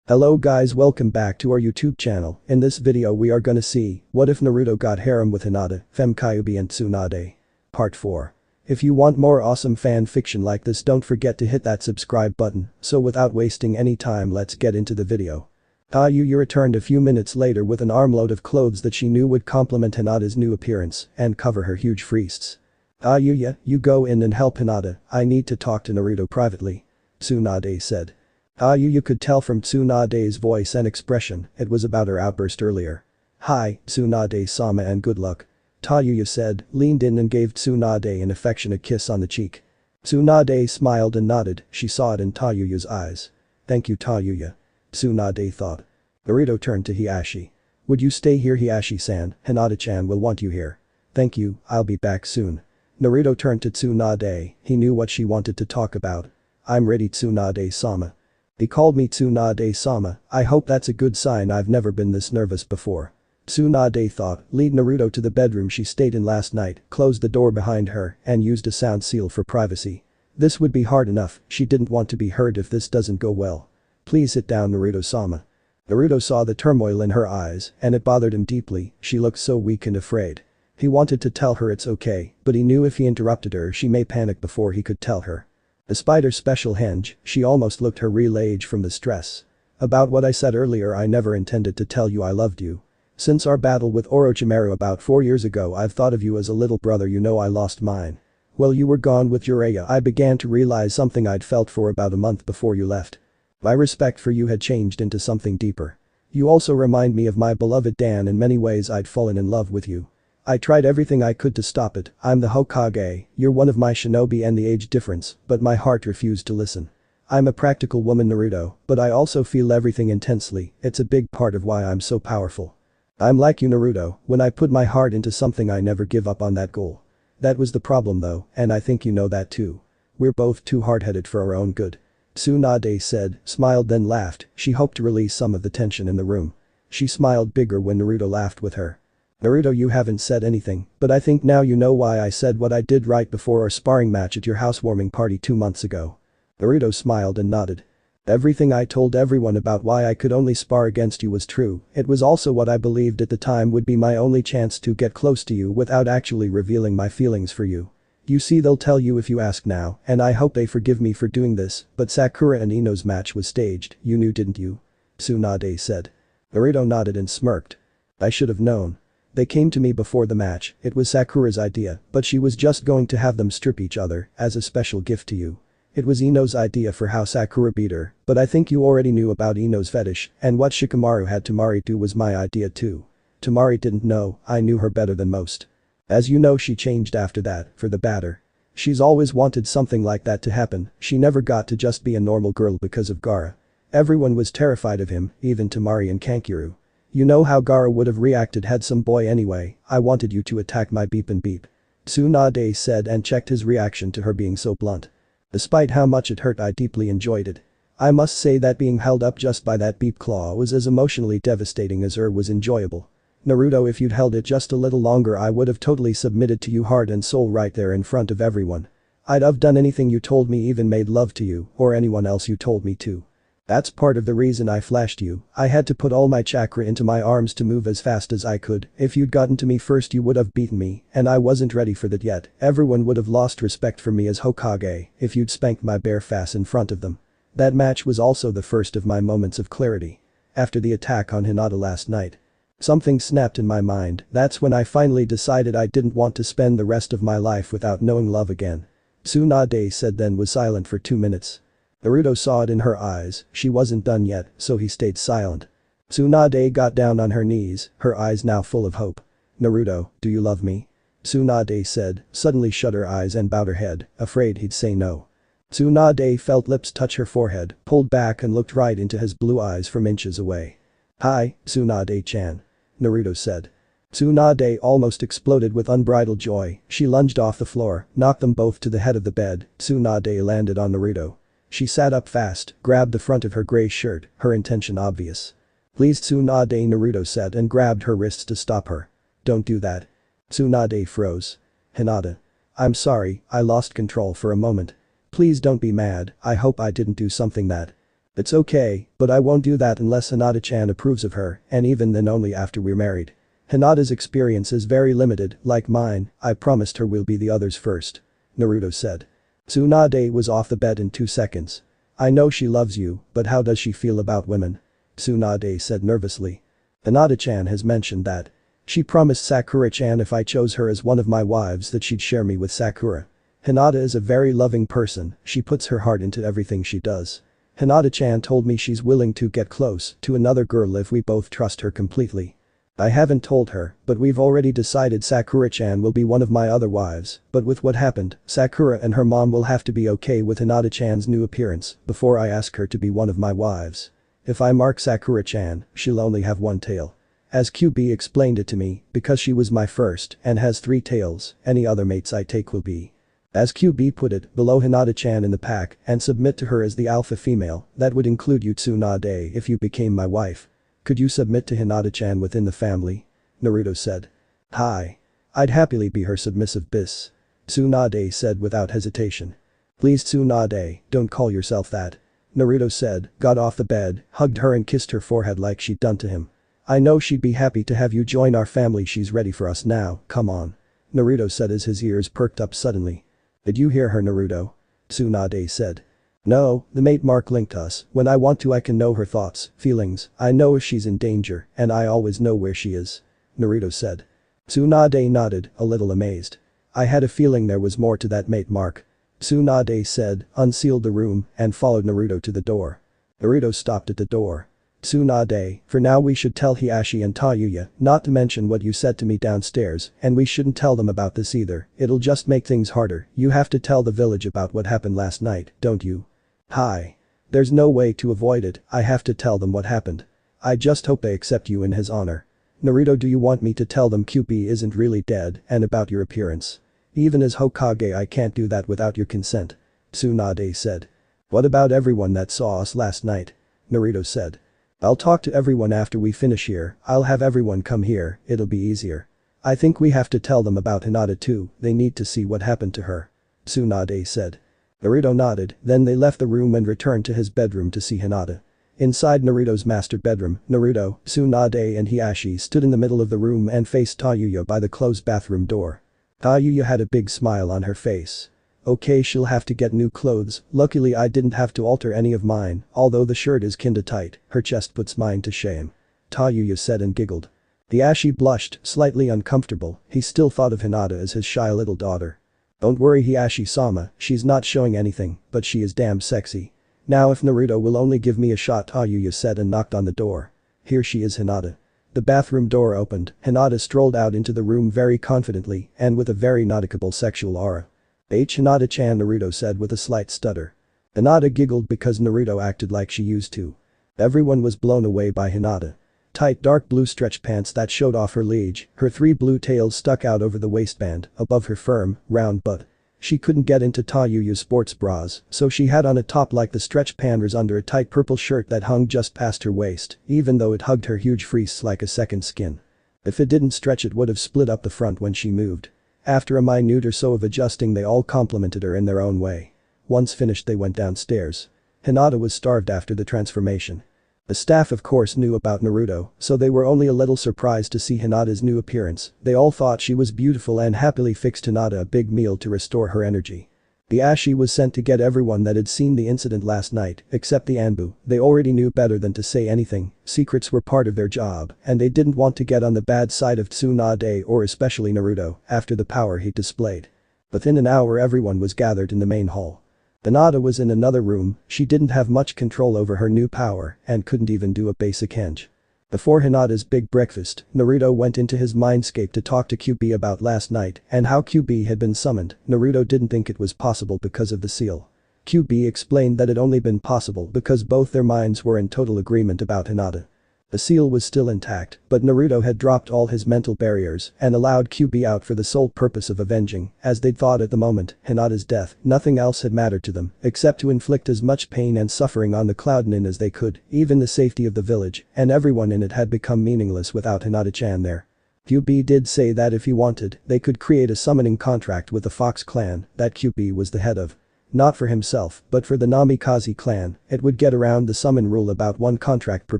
Hello guys, welcome back to our YouTube channel. In this video we are gonna see, what if Naruto got harem with Hinata, Fem Kyuubi and Tsunade. Part 4. If you want more awesome fan fiction like this, don't forget to hit that subscribe button. So without wasting any time, let's get into the video. Kyuubi returned a few minutes later with an armload of clothes that she knew would complement Hinata's new appearance and cover her huge freests. Kyuubi, you go in and help Hinata, I need to talk to Naruto privately. Tsunade said. You could tell from Tsunade's voice and expression, it was about her outburst earlier. Hi, Tsunade-sama, and good luck. Kyuubi said, leaned in and gave Tsunade an affectionate kiss on the cheek. Tsunade smiled and nodded, she saw it in Kyuubi's eyes. Thank you Kyuubi. Tsunade thought. Naruto turned to Hiashi. Would you stay here Hiashi-san, Hinata-chan will want you here. Thank you, I'll be back soon. Naruto turned to Tsunade, he knew what she wanted to talk about. I'm ready Tsunade-sama. He called me Tsunade-sama, I hope that's a good sign, I've never been this nervous before. Tsunade thought, lead Naruto to the bedroom she stayed in last night, closed the door behind her, and used a sound seal for privacy. This would be hard enough, she didn't want to be heard if this doesn't go well. Please sit down Naruto-sama. Naruto saw the turmoil in her eyes, and it bothered him deeply, she looked so weak and afraid. He wanted to tell her it's okay, but he knew if he interrupted her she may panic before he could tell her. Despite her special henge, she almost looked her real age from the stress. About what I said earlier, I never intended to tell you I loved you. Since our battle with Orochimaru about 4 years ago, I've thought of you as a little brother, you know I lost mine. While you were gone with Jiraiya, I began to realize something I'd felt for about a month before you left. My respect for you had changed into something deeper. You also remind me of my beloved Dan, in many ways I'd fallen in love with you. I tried everything I could to stop it, I'm the Hokage, you're one of my shinobi and the age difference, but my heart refused to listen. I'm a practical woman Naruto, but I also feel everything intensely, it's a big part of why I'm so powerful. I'm like you Naruto, when I put my heart into something I never give up on that goal. That was the problem though, and I think you know that too. We're both too hard-headed for our own good. Tsunade said, smiled then laughed, she hoped to release some of the tension in the room. She smiled bigger when Naruto laughed with her. Naruto, you haven't said anything, but I think now you know why I said what I did right before our sparring match at your housewarming party 2 months ago. Naruto smiled and nodded. Everything I told everyone about why I could only spar against you was true, it was also what I believed at the time would be my only chance to get close to you without actually revealing my feelings for you. You see, they'll tell you if you ask now, and I hope they forgive me for doing this, but Sakura and Ino's match was staged, you knew didn't you? Tsunade said. Naruto nodded and smirked. I should have known. They came to me before the match, it was Sakura's idea, but she was just going to have them strip each other, as a special gift to you. It was Ino's idea for how Sakura beat her, but I think you already knew about Ino's fetish, and what Shikamaru had Temari do was my idea too. Temari didn't know, I knew her better than most. As you know, she changed after that, for the better. She's always wanted something like that to happen, she never got to just be a normal girl because of Gaara. Everyone was terrified of him, even Temari and Kankuro. You know how Gaara would have reacted had some boy anyway, I wanted you to attack my beep and beep. Tsunade said and checked his reaction to her being so blunt. Despite how much it hurt, I deeply enjoyed it. I must say that being held up just by that beep claw was as emotionally devastating as was enjoyable. Naruto, if you'd held it just a little longer I would have totally submitted to you heart and soul right there in front of everyone. I'd have done anything you told me, even made love to you or anyone else you told me to. That's part of the reason I flashed you, I had to put all my chakra into my arms to move as fast as I could, if you'd gotten to me first you would have beaten me, and I wasn't ready for that yet, everyone would have lost respect for me as Hokage if you'd spanked my bare face in front of them. That match was also the first of my moments of clarity. After the attack on Hinata last night. Something snapped in my mind, that's when I finally decided I didn't want to spend the rest of my life without knowing love again. Tsunade said then was silent for 2 minutes. Naruto saw it in her eyes, she wasn't done yet, so he stayed silent. Tsunade got down on her knees, her eyes now full of hope. Naruto, do you love me? Tsunade said, suddenly shut her eyes and bowed her head, afraid he'd say no. Tsunade felt lips touch her forehead, pulled back and looked right into his blue eyes from inches away. Hi, Tsunade-chan. Naruto said. Tsunade almost exploded with unbridled joy, she lunged off the floor, knocked them both to the head of the bed, Tsunade landed on Naruto. She sat up fast, grabbed the front of her gray shirt, her intention obvious. Please Tsunade, Naruto said and grabbed her wrists to stop her. Don't do that. Tsunade froze. Hinata. I'm sorry, I lost control for a moment. Please don't be mad, I hope I didn't do something that. It's okay, but I won't do that unless Hinata-chan approves of her, and even then only after we're married. Hinata's experience is very limited, like mine, I promised her we'll be the others first. Naruto said. Tsunade was off the bed in 2 seconds. I know she loves you, but how does she feel about women? Tsunade said nervously. Hinata-chan has mentioned that. She promised Sakura-chan if I chose her as one of my wives that she'd share me with Sakura. Hinata is a very loving person, she puts her heart into everything she does. Hinata-chan told me she's willing to get close to another girl if we both trust her completely. I haven't told her, but we've already decided Sakura-chan will be one of my other wives, but with what happened, Sakura and her mom will have to be okay with Hinata-chan's new appearance before I ask her to be one of my wives. If I mark Sakura-chan, she'll only have one tail. As Kyubi explained it to me, because she was my first and has 3 tails, any other mates I take will be. As Kyubi put it, below Hinata-chan in the pack and submit to her as the alpha female, that would include you Tsunade if you became my wife. Could you submit to Hinata-chan within the family? Naruto said. Hi. I'd happily be her submissive bis. Tsunade said without hesitation. Please Tsunade, don't call yourself that. Naruto said, got off the bed, hugged her and kissed her forehead like she'd done to him. I know she'd be happy to have you join our family, she's ready for us now, come on. Naruto said as his ears perked up suddenly. Did you hear her Naruto? Tsunade said. No, the mate mark linked us, when I want to I can know her thoughts, feelings, I know if she's in danger, and I always know where she is. Naruto said. Tsunade nodded, a little amazed. I had a feeling there was more to that mate mark. Tsunade said, unsealed the room, and followed Naruto to the door. Naruto stopped at the door. Tsunade, for now we should tell Hiashi and Tayuya, not to mention what you said to me downstairs, and we shouldn't tell them about this either, it'll just make things harder, you have to tell the village about what happened last night, don't you? Hi. There's no way to avoid it, I have to tell them what happened. I just hope they accept you in his honor. Naruto, do you want me to tell them Kyubi isn't really dead and about your appearance? Even as Hokage I can't do that without your consent. Tsunade said. What about everyone that saw us last night? Naruto said. I'll talk to everyone after we finish here, I'll have everyone come here, it'll be easier. I think we have to tell them about Hinata too, they need to see what happened to her. Tsunade said. Naruto nodded, then they left the room and returned to his bedroom to see Hinata. Inside Naruto's master bedroom, Naruto, Tsunade and Hiashi stood in the middle of the room and faced Tayuya by the closed bathroom door. Tayuya had a big smile on her face. Okay, she'll have to get new clothes, luckily I didn't have to alter any of mine, although the shirt is kinda tight, her chest puts mine to shame. Tayuya said and giggled. Hiashi blushed, slightly uncomfortable, he still thought of Hinata as his shy little daughter. Don't worry Hiashi-sama, she's not showing anything, but she is damn sexy. Now if Naruto will only give me a shot, Tayuya said and knocked on the door. Here she is Hinata. The bathroom door opened, Hinata strolled out into the room very confidently and with a very noticeable sexual aura. Hinata-chan, Naruto said with a slight stutter. Hinata giggled because Naruto acted like she used to. Everyone was blown away by Hinata. Tight dark blue stretch pants that showed off her liege, her 3 blue tails stuck out over the waistband, above her firm, round butt. She couldn't get into Tayuya's sports bras, so she had on a top like the stretch panties under a tight purple shirt that hung just past her waist, even though it hugged her huge fleece like a second skin. If it didn't stretch it would have split up the front when she moved. After a minute or so of adjusting they all complimented her in their own way. Once finished they went downstairs. Hinata was starved after the transformation. The staff of course knew about Naruto, so they were only a little surprised to see Hinata's new appearance, they all thought she was beautiful and happily fixed Hinata a big meal to restore her energy. Hiashi was sent to get everyone that had seen the incident last night, except the Anbu, they already knew better than to say anything, secrets were part of their job, and they didn't want to get on the bad side of Tsunade or especially Naruto, after the power he displayed. Within an hour everyone was gathered in the main hall. Hinata was in another room, she didn't have much control over her new power and couldn't even do a basic henge. Before Hinata's big breakfast, Naruto went into his mindscape to talk to Kyubi about last night and how Kyubi had been summoned. Naruto didn't think it was possible because of the seal. Kyubi explained that it only been possible because both their minds were in total agreement about Hinata. The seal was still intact, but Naruto had dropped all his mental barriers and allowed Kyubi out for the sole purpose of avenging, as they'd thought at the moment, Hinata's death, nothing else had mattered to them, except to inflict as much pain and suffering on the Cloud Nin as they could, even the safety of the village, and everyone in it had become meaningless without Hinata-chan there. Kyubi did say that if he wanted, they could create a summoning contract with the Fox clan that Kyubi was the head of. Not for himself, but for the Namikaze clan. It would get around the summon rule about one contract per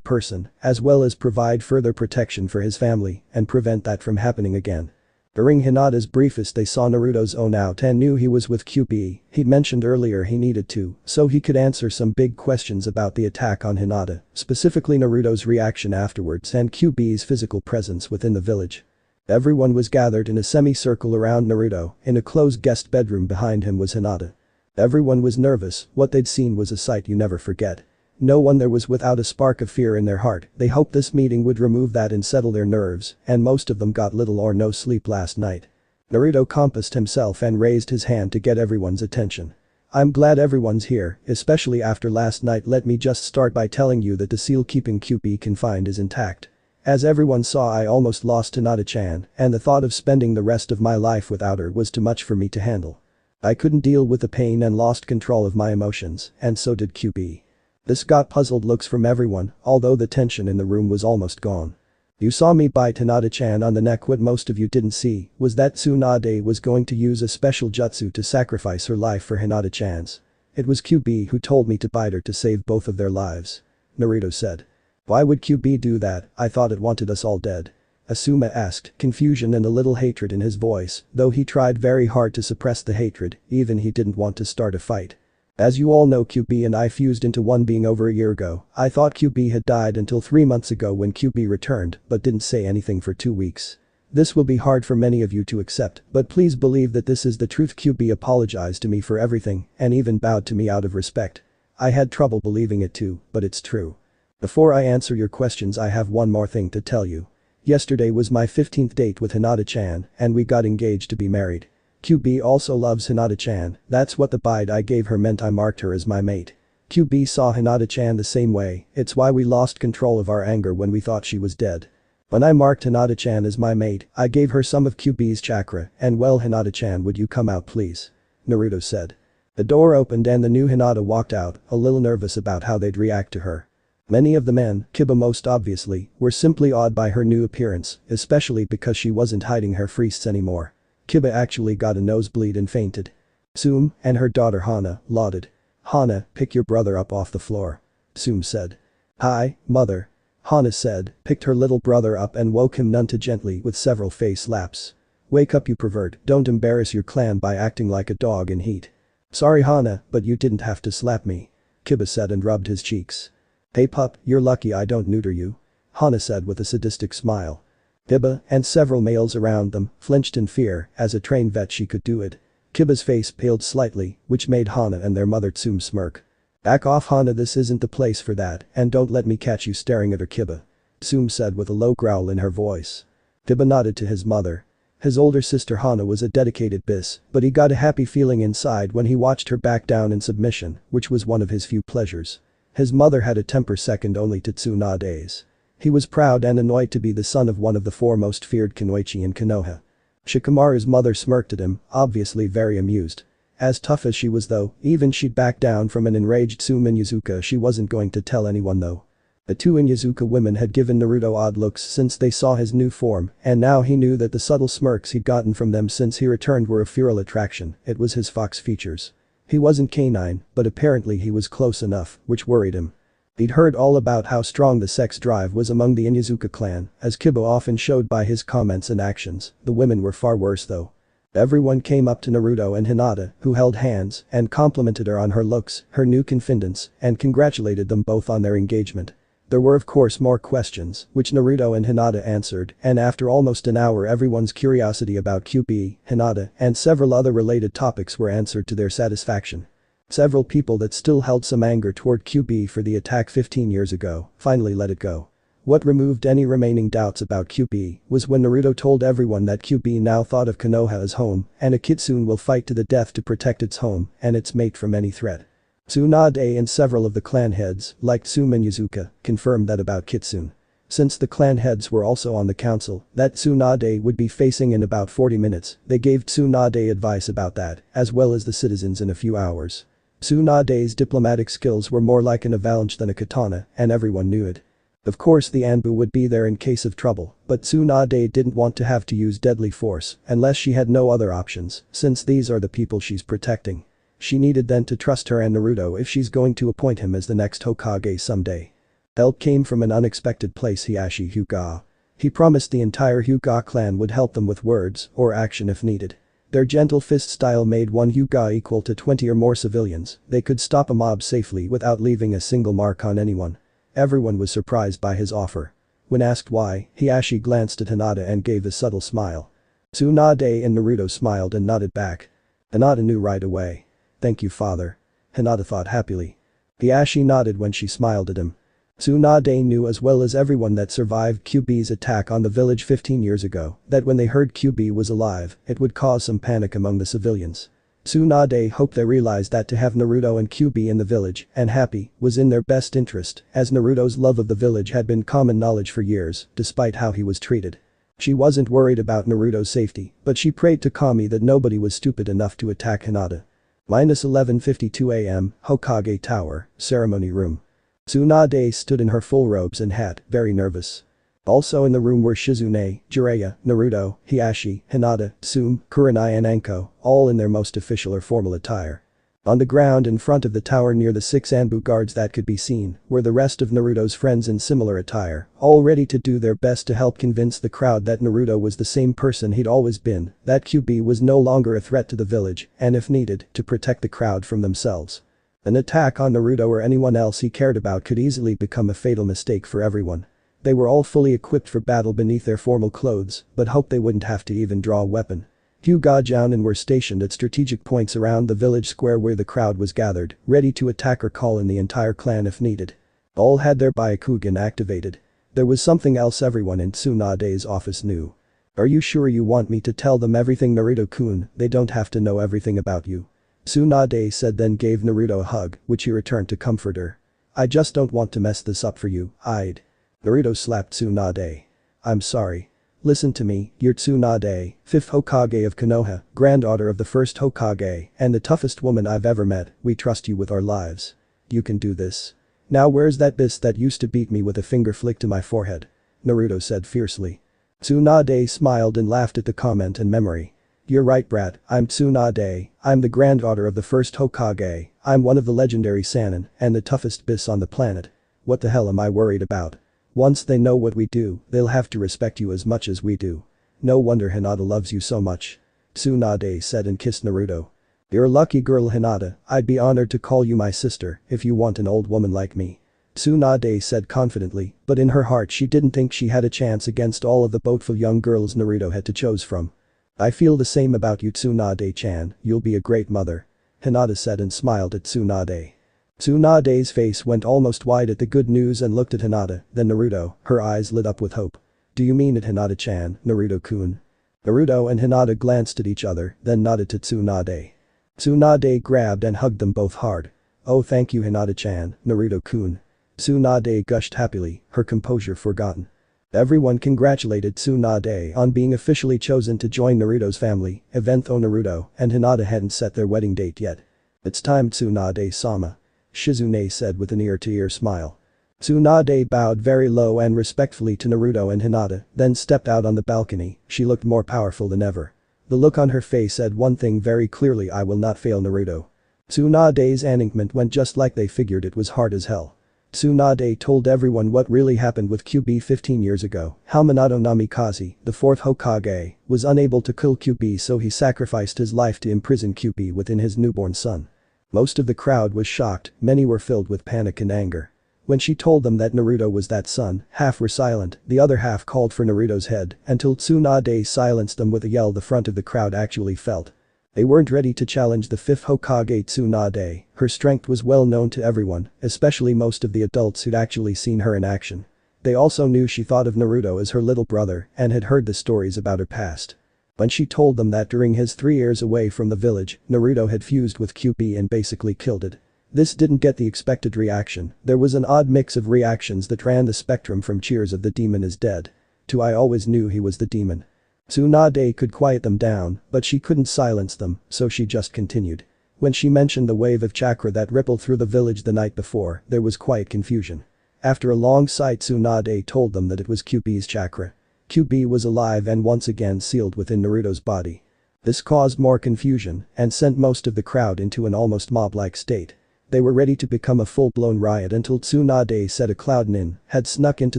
person, as well as provide further protection for his family and prevent that from happening again. During Hinata's briefest they saw Naruto's own out and knew he was with kyubi. He'd mentioned earlier he needed to, so he could answer some big questions about the attack on Hinata, specifically Naruto's reaction afterwards and kyubi's physical presence within the village. Everyone was gathered in a semicircle around Naruto. In a closed guest bedroom behind him was Hinata. Everyone was nervous. What they'd seen was a sight you never forget. No one there was without a spark of fear in their heart. They hoped this meeting would remove that and settle their nerves, and most of them got little or no sleep last night. Naruto compassed himself and raised his hand to get everyone's attention. I'm glad everyone's here, especially after last night. Let me just start by telling you that the seal keeping kyubi confined is intact. As everyone saw, I almost lost Hinata-chan, and the thought of spending the rest of my life without her was too much for me to handle. I couldn't deal with the pain and lost control of my emotions, and so did kyubi. This got puzzled looks from everyone, although the tension in the room was almost gone. You saw me bite Hinata-chan on the neck. What most of you didn't see was that Tsunade was going to use a special jutsu to sacrifice her life for Hinata-chan's. It was kyubi who told me to bite her to save both of their lives. Naruto said. Why would kyubi do that? I thought it wanted us all dead. Asuma asked, confusion and a little hatred in his voice, though he tried very hard to suppress the hatred, even he didn't want to start a fight. As you all know, kyubi and I fused into one being over a year ago. I thought kyubi had died until 3 months ago when kyubi returned, but didn't say anything for 2 weeks. This will be hard for many of you to accept, but please believe that this is the truth. Kyubi apologized to me for everything and even bowed to me out of respect. I had trouble believing it too, but it's true. Before I answer your questions, I have one more thing to tell you. Yesterday was my 15th date with Hinata-chan, and we got engaged to be married. Kyubi also loves Hinata-chan. That's what the bite I gave her meant. I marked her as my mate. Kyubi saw Hinata-chan the same way. It's why we lost control of our anger when we thought she was dead. When I marked Hinata-chan as my mate, I gave her some of Kyubi's chakra, and well, Hinata-chan, would you come out please? Naruto said. The door opened and the new Hinata walked out, a little nervous about how they'd react to her. Many of the men, Kiba most obviously, were simply awed by her new appearance, especially because she wasn't hiding her freests anymore. Kiba actually got a nosebleed and fainted. Tsume and her daughter Hana lauded. Hana, pick your brother up off the floor. Tsume said. Hi, mother. Hana said, picked her little brother up and woke him none too gently with several face slaps. Wake up, you pervert, don't embarrass your clan by acting like a dog in heat. Sorry Hana, but you didn't have to slap me. Kiba said and rubbed his cheeks. Hey pup, you're lucky I don't neuter you. Hana said with a sadistic smile. Kiba and several males around them flinched in fear. As a trained vet she could do it. Kiba's face paled slightly, which made Hana and their mother Tsume smirk. Back off Hana, this isn't the place for that, and don't let me catch you staring at her, Kiba. Tsume said with a low growl in her voice. Kiba nodded to his mother. His older sister Hana was a dedicated bis, but he got a happy feeling inside when he watched her back down in submission, which was one of his few pleasures. His mother had a temper second only to Tsunade's. He was proud and annoyed to be the son of one of the 4 most feared kunoichi in Konoha. Shikamaru's mother smirked at him, obviously very amused. As tough as she was though, even she'd back down from an enraged Tsume and Yuzuka. She wasn't going to tell anyone though. The 2 Inyazuka women had given Naruto odd looks since they saw his new form, and now he knew that the subtle smirks he'd gotten from them since he returned were a feral attraction. It was his fox features. He wasn't canine, but apparently he was close enough, which worried him. He'd heard all about how strong the sex drive was among the Inyazuka clan, as Kiba often showed by his comments and actions. The women were far worse though. Everyone came up to Naruto and Hinata, who held hands, and complimented her on her looks, her new confidence, and congratulated them both on their engagement. There were of course more questions, which Naruto and Hinata answered, and after almost an hour everyone's curiosity about kyubi, Hinata, and several other related topics were answered to their satisfaction. Several people that still held some anger toward kyubi for the attack 15 years ago finally let it go. What removed any remaining doubts about kyubi was when Naruto told everyone that kyubi now thought of Konoha as home, and a kitsune will fight to the death to protect its home and its mate from any threat. Tsunade and several of the clan heads, like Tsume and Yuzuka, confirmed that about kitsune. Since the clan heads were also on the council that Tsunade would be facing in about 40 minutes, they gave Tsunade advice about that, as well as the citizens in a few hours. Tsunade's diplomatic skills were more like an avalanche than a katana, and everyone knew it. Of course the Anbu would be there in case of trouble, but Tsunade didn't want to have to use deadly force unless she had no other options, since these are the people she's protecting. She needed then to trust her and Naruto if she's going to appoint him as the next Hokage someday. Help came from an unexpected place. Hyuga. He promised the entire Hyuga clan would help them with words or action if needed. Their gentle fist style made one Hyuga equal to 20 or more civilians. They could stop a mob safely without leaving a single mark on anyone. Everyone was surprised by his offer. When asked why, Hiashi glanced at Hinata and gave a subtle smile. Tsunade and Naruto smiled and nodded back. Hinata knew right away. Thank you, father. Hinata thought happily. Hiashi nodded when she smiled at him. Tsunade knew as well as everyone that survived Kyubi's attack on the village 15 years ago that when they heard Kyubi was alive, it would cause some panic among the civilians. Tsunade hoped they realized that to have Naruto and Kyubi in the village and happy was in their best interest, as Naruto's love of the village had been common knowledge for years, despite how he was treated. She wasn't worried about Naruto's safety, but she prayed to Kami that nobody was stupid enough to attack Hinata. -11:52 AM, Hokage Tower, Ceremony Room. Tsunade stood in her full robes and hat, very nervous. Also in the room were Shizune, Jiraiya, Naruto, Hiashi, Hinata, Tsume, Kurenai and Anko, all in their most official or formal attire. On the ground in front of the tower near the 6 Anbu guards that could be seen were the rest of Naruto's friends in similar attire, all ready to do their best to help convince the crowd that Naruto was the same person he'd always been, that Kyubi was no longer a threat to the village, and if needed, to protect the crowd from themselves. An attack on Naruto or anyone else he cared about could easily become a fatal mistake for everyone. They were all fully equipped for battle beneath their formal clothes, but hoped they wouldn't have to even draw a weapon. Hyuga Jounin were stationed at strategic points around the village square where the crowd was gathered, ready to attack or call in the entire clan if needed. All had their Byakugan activated. There was something else everyone in Tsunade's office knew. Are you sure you want me to tell them everything, Naruto-kun? They don't have to know everything about you. Tsunade said, then gave Naruto a hug, which he returned to comfort her. I just don't want to mess this up for you, I'd. Naruto slapped Tsunade. I'm sorry. Listen to me, you're Tsunade, 5th Hokage of Konoha, granddaughter of the 1st Hokage, and the toughest woman I've ever met. We trust you with our lives. You can do this. Now where's that beast that used to beat me with a finger flick to my forehead? Naruto said fiercely. Tsunade smiled and laughed at the comment and memory. You're right, brat, I'm Tsunade, I'm the granddaughter of the 1st Hokage, I'm one of the legendary Sannin, and the toughest beasts on the planet. What the hell am I worried about? Once they know what we do, they'll have to respect you as much as we do. No wonder Hinata loves you so much. Tsunade said and kissed Naruto. You're a lucky girl, Hinata, I'd be honored to call you my sister if you want an old woman like me. Tsunade said confidently, but in her heart she didn't think she had a chance against all of the boatful young girls Naruto had to choose from. I feel the same about you, Tsunade-chan, you'll be a great mother. Hinata said and smiled at Tsunade. Tsunade's face went almost wide at the good news and looked at Hinata, then Naruto, her eyes lit up with hope. Do you mean it, Hinata-chan, Naruto-kun? Naruto and Hinata glanced at each other, then nodded to Tsunade. Tsunade grabbed and hugged them both hard. Oh, thank you, Hinata-chan, Naruto-kun. Tsunade gushed happily, her composure forgotten. Everyone congratulated Tsunade on being officially chosen to join Naruto's family, even though Naruto and Hinata hadn't set their wedding date yet. It's time, Tsunade-sama. Shizune said with an ear-to-ear smile. Tsunade bowed very low and respectfully to Naruto and Hinata, then stepped out on the balcony. She looked more powerful than ever. The look on her face said one thing very clearly: I will not fail Naruto. Tsunade's announcement went just like they figured, it was hard as hell. Tsunade told everyone what really happened with Kyubi 15 years ago, how Minato Namikaze, the 4th Hokage, was unable to kill Kyubi, so he sacrificed his life to imprison Kyubi within his newborn son. Most of the crowd was shocked, many were filled with panic and anger. When she told them that Naruto was that son, half were silent, the other half called for Naruto's head, until Tsunade silenced them with a yell the front of the crowd actually felt. They weren't ready to challenge the 5th Hokage Tsunade. Her strength was well known to everyone, especially most of the adults who'd actually seen her in action. They also knew she thought of Naruto as her little brother and had heard the stories about her past. When she told them that during his 3 years away from the village, Naruto had fused with Kyubi and basically killed it. This didn't get the expected reaction. There was an odd mix of reactions that ran the spectrum from cheers of "the demon is dead" to "I always knew he was the demon." Tsunade could quiet them down, but she couldn't silence them, so she just continued. When she mentioned the wave of chakra that rippled through the village the night before, there was quiet confusion. After a long sigh, Tsunade told them that it was Kyubi's chakra. Kyubi was alive and once again sealed within Naruto's body. This caused more confusion and sent most of the crowd into an almost mob-like state. They were ready to become a full-blown riot until Tsunade said a cloud nin had snuck into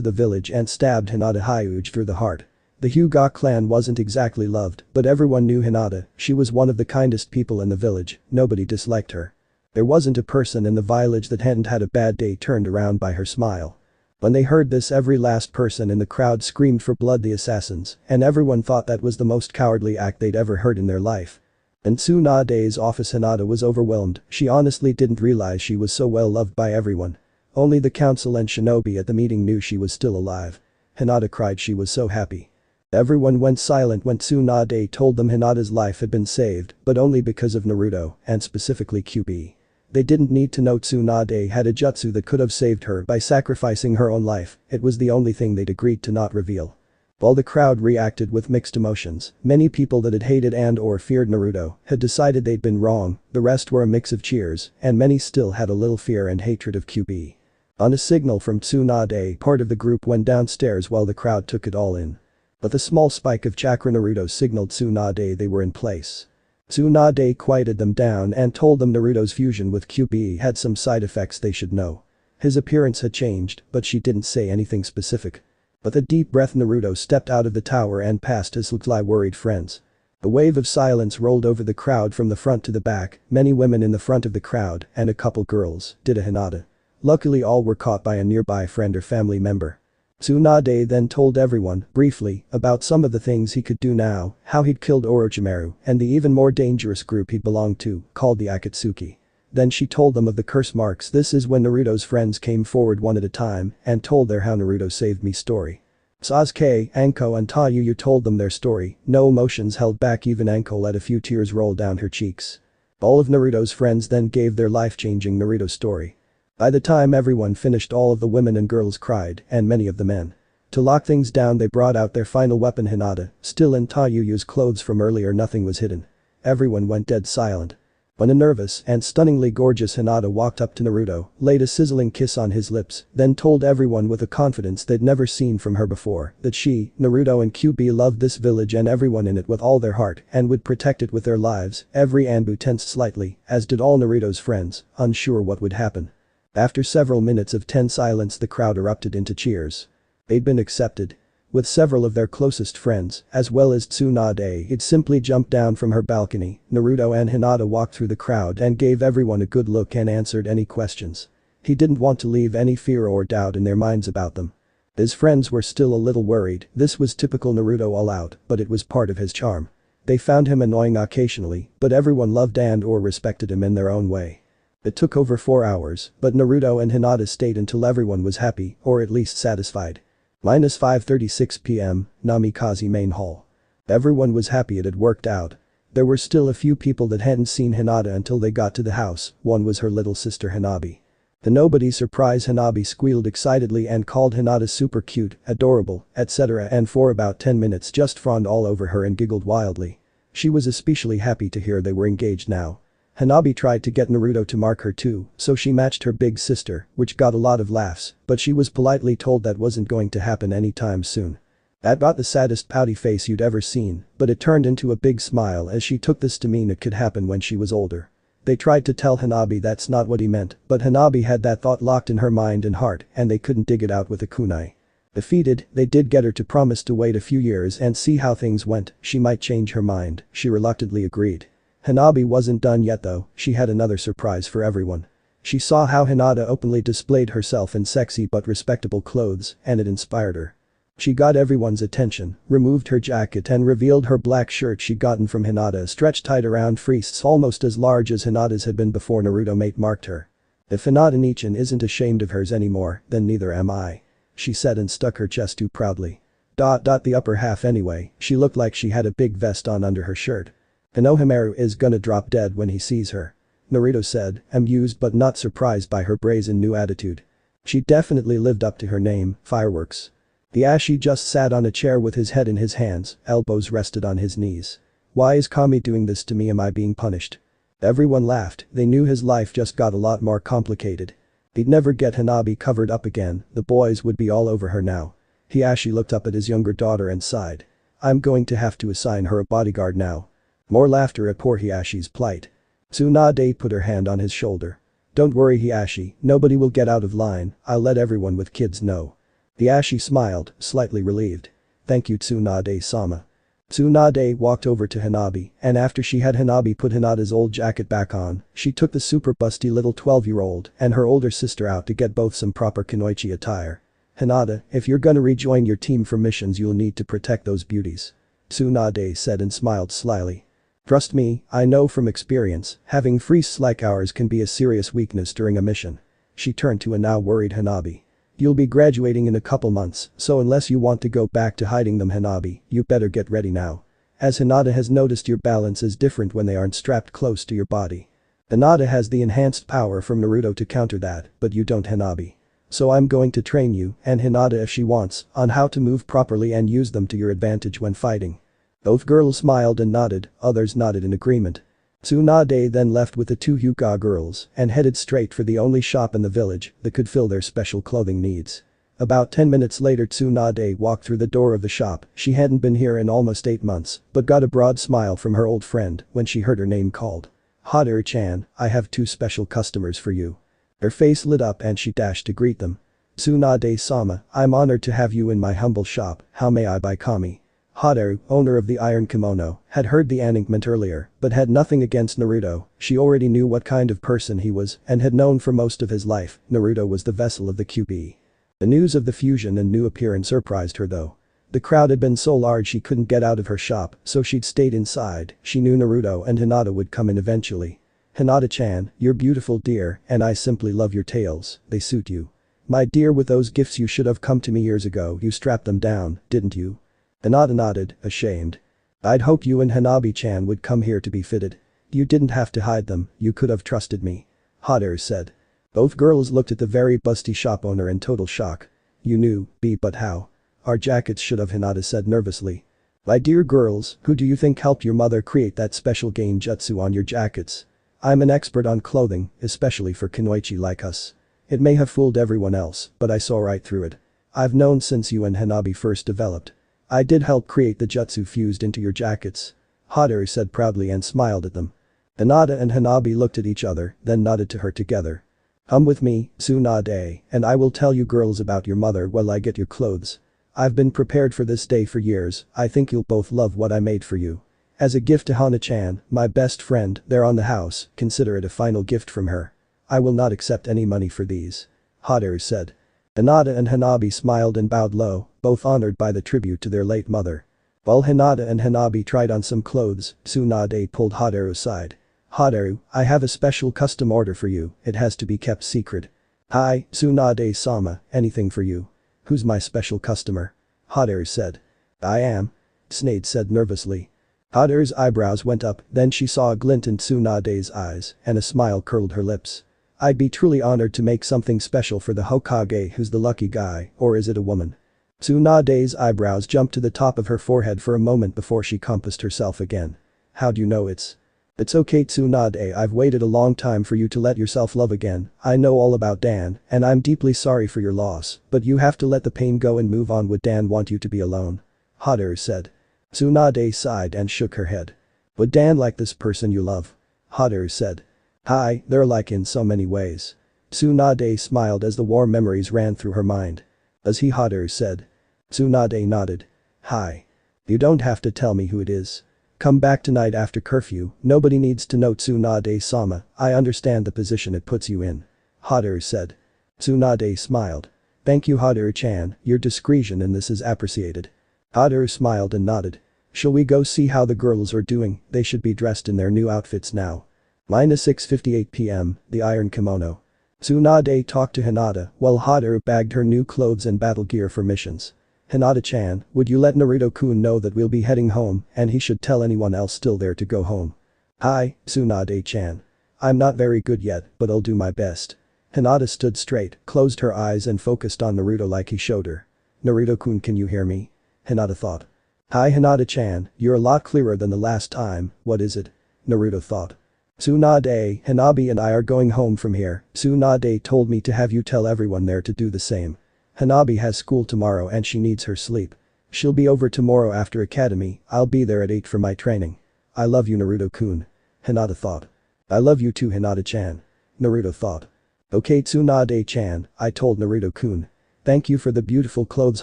the village and stabbed Hinata Hyuga through the heart. The Hyuga clan wasn't exactly loved, but everyone knew Hinata, she was one of the kindest people in the village, nobody disliked her. There wasn't a person in the village that hadn't had a bad day turned around by her smile. When they heard this, every last person in the crowd screamed for blood the assassins, and everyone thought that was the most cowardly act they'd ever heard in their life. In Tsunade's office, Hinata was overwhelmed, she honestly didn't realize she was so well loved by everyone. Only the council and shinobi at the meeting knew she was still alive. Hinata cried, she was so happy. Everyone went silent when Tsunade told them Hinata's life had been saved, but only because of Naruto, and specifically Kyubi. They didn't need to know Tsunade had a jutsu that could have saved her by sacrificing her own life, it was the only thing they'd agreed to not reveal. While the crowd reacted with mixed emotions, many people that had hated and/or feared Naruto had decided they'd been wrong, the rest were a mix of cheers, and many still had a little fear and hatred of Kyubi. On a signal from Tsunade, part of the group went downstairs while the crowd took it all in. But the small spike of chakra Naruto signaled Tsunade they were in place. Tsunade quieted them down and told them Naruto's fusion with Kyubi had some side effects they should know. His appearance had changed, but she didn't say anything specific. With a deep breath, Naruto stepped out of the tower and passed his worried friends. A wave of silence rolled over the crowd from the front to the back, many women in the front of the crowd and a couple girls did a Hinata. Luckily all were caught by a nearby friend or family member. Tsunade then told everyone, briefly, about some of the things he could do now, how he'd killed Orochimaru and the even more dangerous group he belonged to, called the Akatsuki. Then she told them of the curse marks. This is when Naruto's friends came forward one at a time and told their how Naruto saved me story. Sasuke, Anko and Tayuyu told them their story, no emotions held back, even Anko let a few tears roll down her cheeks. All of Naruto's friends then gave their life-changing Naruto story. By the time everyone finished, all of the women and girls cried, and many of the men. To lock things down, they brought out their final weapon, Hinata, still in Tayuyu's clothes from earlier. Nothing was hidden. Everyone went dead silent. When a nervous and stunningly gorgeous Hinata walked up to Naruto, laid a sizzling kiss on his lips, then told everyone with a confidence they'd never seen from her before that she, Naruto and Kyubi loved this village and everyone in it with all their heart and would protect it with their lives. Every Anbu tensed slightly, as did all Naruto's friends, unsure what would happen. After several minutes of tense silence, the crowd erupted into cheers. They'd been accepted. With several of their closest friends, as well as Tsunade, had simply jumped down from her balcony. Naruto and Hinata walked through the crowd and gave everyone a good look and answered any questions. He didn't want to leave any fear or doubt in their minds about them. His friends were still a little worried. This was typical Naruto all out, but it was part of his charm. They found him annoying occasionally, but everyone loved and/or respected him in their own way. It took over 4 hours, but Naruto and Hinata stayed until everyone was happy, or at least satisfied. -5:36 p.m, Namikaze Main Hall. Everyone was happy it had worked out. There were still a few people that hadn't seen Hinata until they got to the house. One was her little sister Hanabi. To nobody's surprise, Hanabi squealed excitedly and called Hinata super cute, adorable, etc., and for about 10 minutes just fawned all over her and giggled wildly. She was especially happy to hear they were engaged now. Hanabi tried to get Naruto to mark her too, so she matched her big sister, which got a lot of laughs, but she was politely told that wasn't going to happen anytime soon. That got the saddest pouty face you'd ever seen, but it turned into a big smile as she took this to mean it could happen when she was older. They tried to tell Hanabi that's not what he meant, but Hanabi had that thought locked in her mind and heart, and they couldn't dig it out with a kunai. Defeated, they did get her to promise to wait a few years and see how things went. She might change her mind. She reluctantly agreed. Hanabi wasn't done yet though, she had another surprise for everyone. She saw how Hinata openly displayed herself in sexy but respectable clothes, and it inspired her. She got everyone's attention, removed her jacket and revealed her black shirt she'd gotten from Hinata, stretched tight around wrists almost as large as Hinata's had been before Naruto mate marked her. If Hinata-nichan isn't ashamed of hers anymore, then neither am I, she said and stuck her chest too proudly. The upper half anyway, she looked like she had a big vest on under her shirt. Inohamaru is gonna drop dead when he sees her, Naruto said, amused but not surprised by her brazen new attitude. She definitely lived up to her name, Fireworks. The Ashi just sat on a chair with his head in his hands, elbows rested on his knees. Why is Kami doing this to me? Am I being punished? Everyone laughed, they knew his life just got a lot more complicated. He'd never get Hanabi covered up again, the boys would be all over her now. Hiashi looked up at his younger daughter and sighed. I'm going to have to assign her a bodyguard now. More laughter at poor Hiyashi's plight. Tsunade put her hand on his shoulder. Don't worry Hiyashi, nobody will get out of line, I'll let everyone with kids know. Hiyashi smiled, slightly relieved. Thank you Tsunade-sama. Tsunade walked over to Hanabi, and after she had Hanabi put Hinata's old jacket back on, she took the super busty little 12-year-old and her older sister out to get both some proper kunoichi attire. Hinata, if you're gonna rejoin your team for missions you'll need to protect those beauties. Tsunade said and smiled slyly. Trust me, I know from experience, having freeze like ours can be a serious weakness during a mission. She turned to a now worried Hanabi. You'll be graduating in a couple months, so unless you want to go back to hiding them Hanabi, you better get ready now. As Hinata has noticed your balance is different when they aren't strapped close to your body. Hinata has the enhanced power from Naruto to counter that, but you don't Hanabi. So I'm going to train you, and Hinata if she wants, on how to move properly and use them to your advantage when fighting. Both girls smiled and nodded, others nodded in agreement. Tsunade then left with the two Hyuga girls and headed straight for the only shop in the village that could fill their special clothing needs. About 10 minutes later Tsunade walked through the door of the shop, she hadn't been here in almost 8 months, but got a broad smile from her old friend when she heard her name called. Haru-chan, I have 2 special customers for you. Her face lit up and she dashed to greet them. Tsunade-sama, I'm honored to have you in my humble shop, how may I buy kami? Haru, owner of the iron kimono, had heard the announcement earlier, but had nothing against Naruto, she already knew what kind of person he was and had known for most of his life, Naruto was the vessel of the kyubi. The news of the fusion and new appearance surprised her though. The crowd had been so large she couldn't get out of her shop, so she'd stayed inside, she knew Naruto and Hinata would come in eventually. Hinata-chan, you're beautiful dear, and I simply love your tails, they suit you. My dear with those gifts you should have come to me years ago, you strapped them down, didn't you? Hinata nodded, ashamed. I'd hoped you and Hanabi-chan would come here to be fitted. You didn't have to hide them, you could have trusted me. Haru said. Both girls looked at the very busty shop owner in total shock. You knew, but how? Our jackets should have Hinata said nervously. My dear girls, who do you think helped your mother create that special gain jutsu on your jackets? I'm an expert on clothing, especially for kunoichi like us. It may have fooled everyone else, but I saw right through it. I've known since you and Hanabi first developed. I did help create the jutsu fused into your jackets. Haru said proudly and smiled at them. Hinata and Hanabi looked at each other, then nodded to her together. Come with me, Tsunade, and I will tell you girls about your mother while I get your clothes. I've been prepared for this day for years, I think you'll both love what I made for you. As a gift to Hana-chan, my best friend, there on the house, consider it a final gift from her. I will not accept any money for these. Haru said. Hinata and Hanabi smiled and bowed low, both honored by the tribute to their late mother. While Hinata and Hanabi tried on some clothes, Tsunade pulled Haru aside. Haru, I have a special custom order for you, it has to be kept secret. Hi, Tsunade-sama, anything for you. Who's my special customer? Haru said. I am. Tsunade said nervously. Haru's eyebrows went up, then she saw a glint in Tsunade's eyes, and a smile curled her lips. I'd be truly honored to make something special for the Hokage who's the lucky guy, or is it a woman? Tsunade's eyebrows jumped to the top of her forehead for a moment before she composed herself again. How do you know it's? It's okay Tsunade, I've waited a long time for you to let yourself love again, I know all about Dan, and I'm deeply sorry for your loss, but you have to let the pain go and move on, would Dan want you to be alone? Haru said. Tsunade sighed and shook her head. Would Dan like this person you love? Haru said. Hi, they're like in so many ways. Tsunade smiled as the warm memories ran through her mind. As he Haru said. Tsunade nodded. Hi. You don't have to tell me who it is. Come back tonight after curfew, nobody needs to know Tsunade-sama, I understand the position it puts you in. Haru said. Tsunade smiled. Thank you Haru-chan, your discretion in this is appreciated. Haru smiled and nodded. Shall we go see how the girls are doing, they should be dressed in their new outfits now. -6:58 p.m., the iron kimono. Tsunade talked to Hinata while Haru bagged her new clothes and battle gear for missions. Hinata-chan, would you let Naruto-kun know that we'll be heading home and he should tell anyone else still there to go home? Hi, Tsunade-chan. I'm not very good yet, but I'll do my best. Hinata stood straight, closed her eyes and focused on Naruto like he showed her. Naruto-kun, can you hear me? Hinata thought. Hi Hinata-chan, you're a lot clearer than the last time, what is it? Naruto thought. Tsunade, Hanabi and I are going home from here, Tsunade told me to have you tell everyone there to do the same. Hanabi has school tomorrow and she needs her sleep. She'll be over tomorrow after academy, I'll be there at 8 for my training. I love you Naruto-kun. Hinata thought. I love you too Hinata-chan. Naruto thought. Okay Tsunade-chan, I told Naruto-kun. Thank you for the beautiful clothes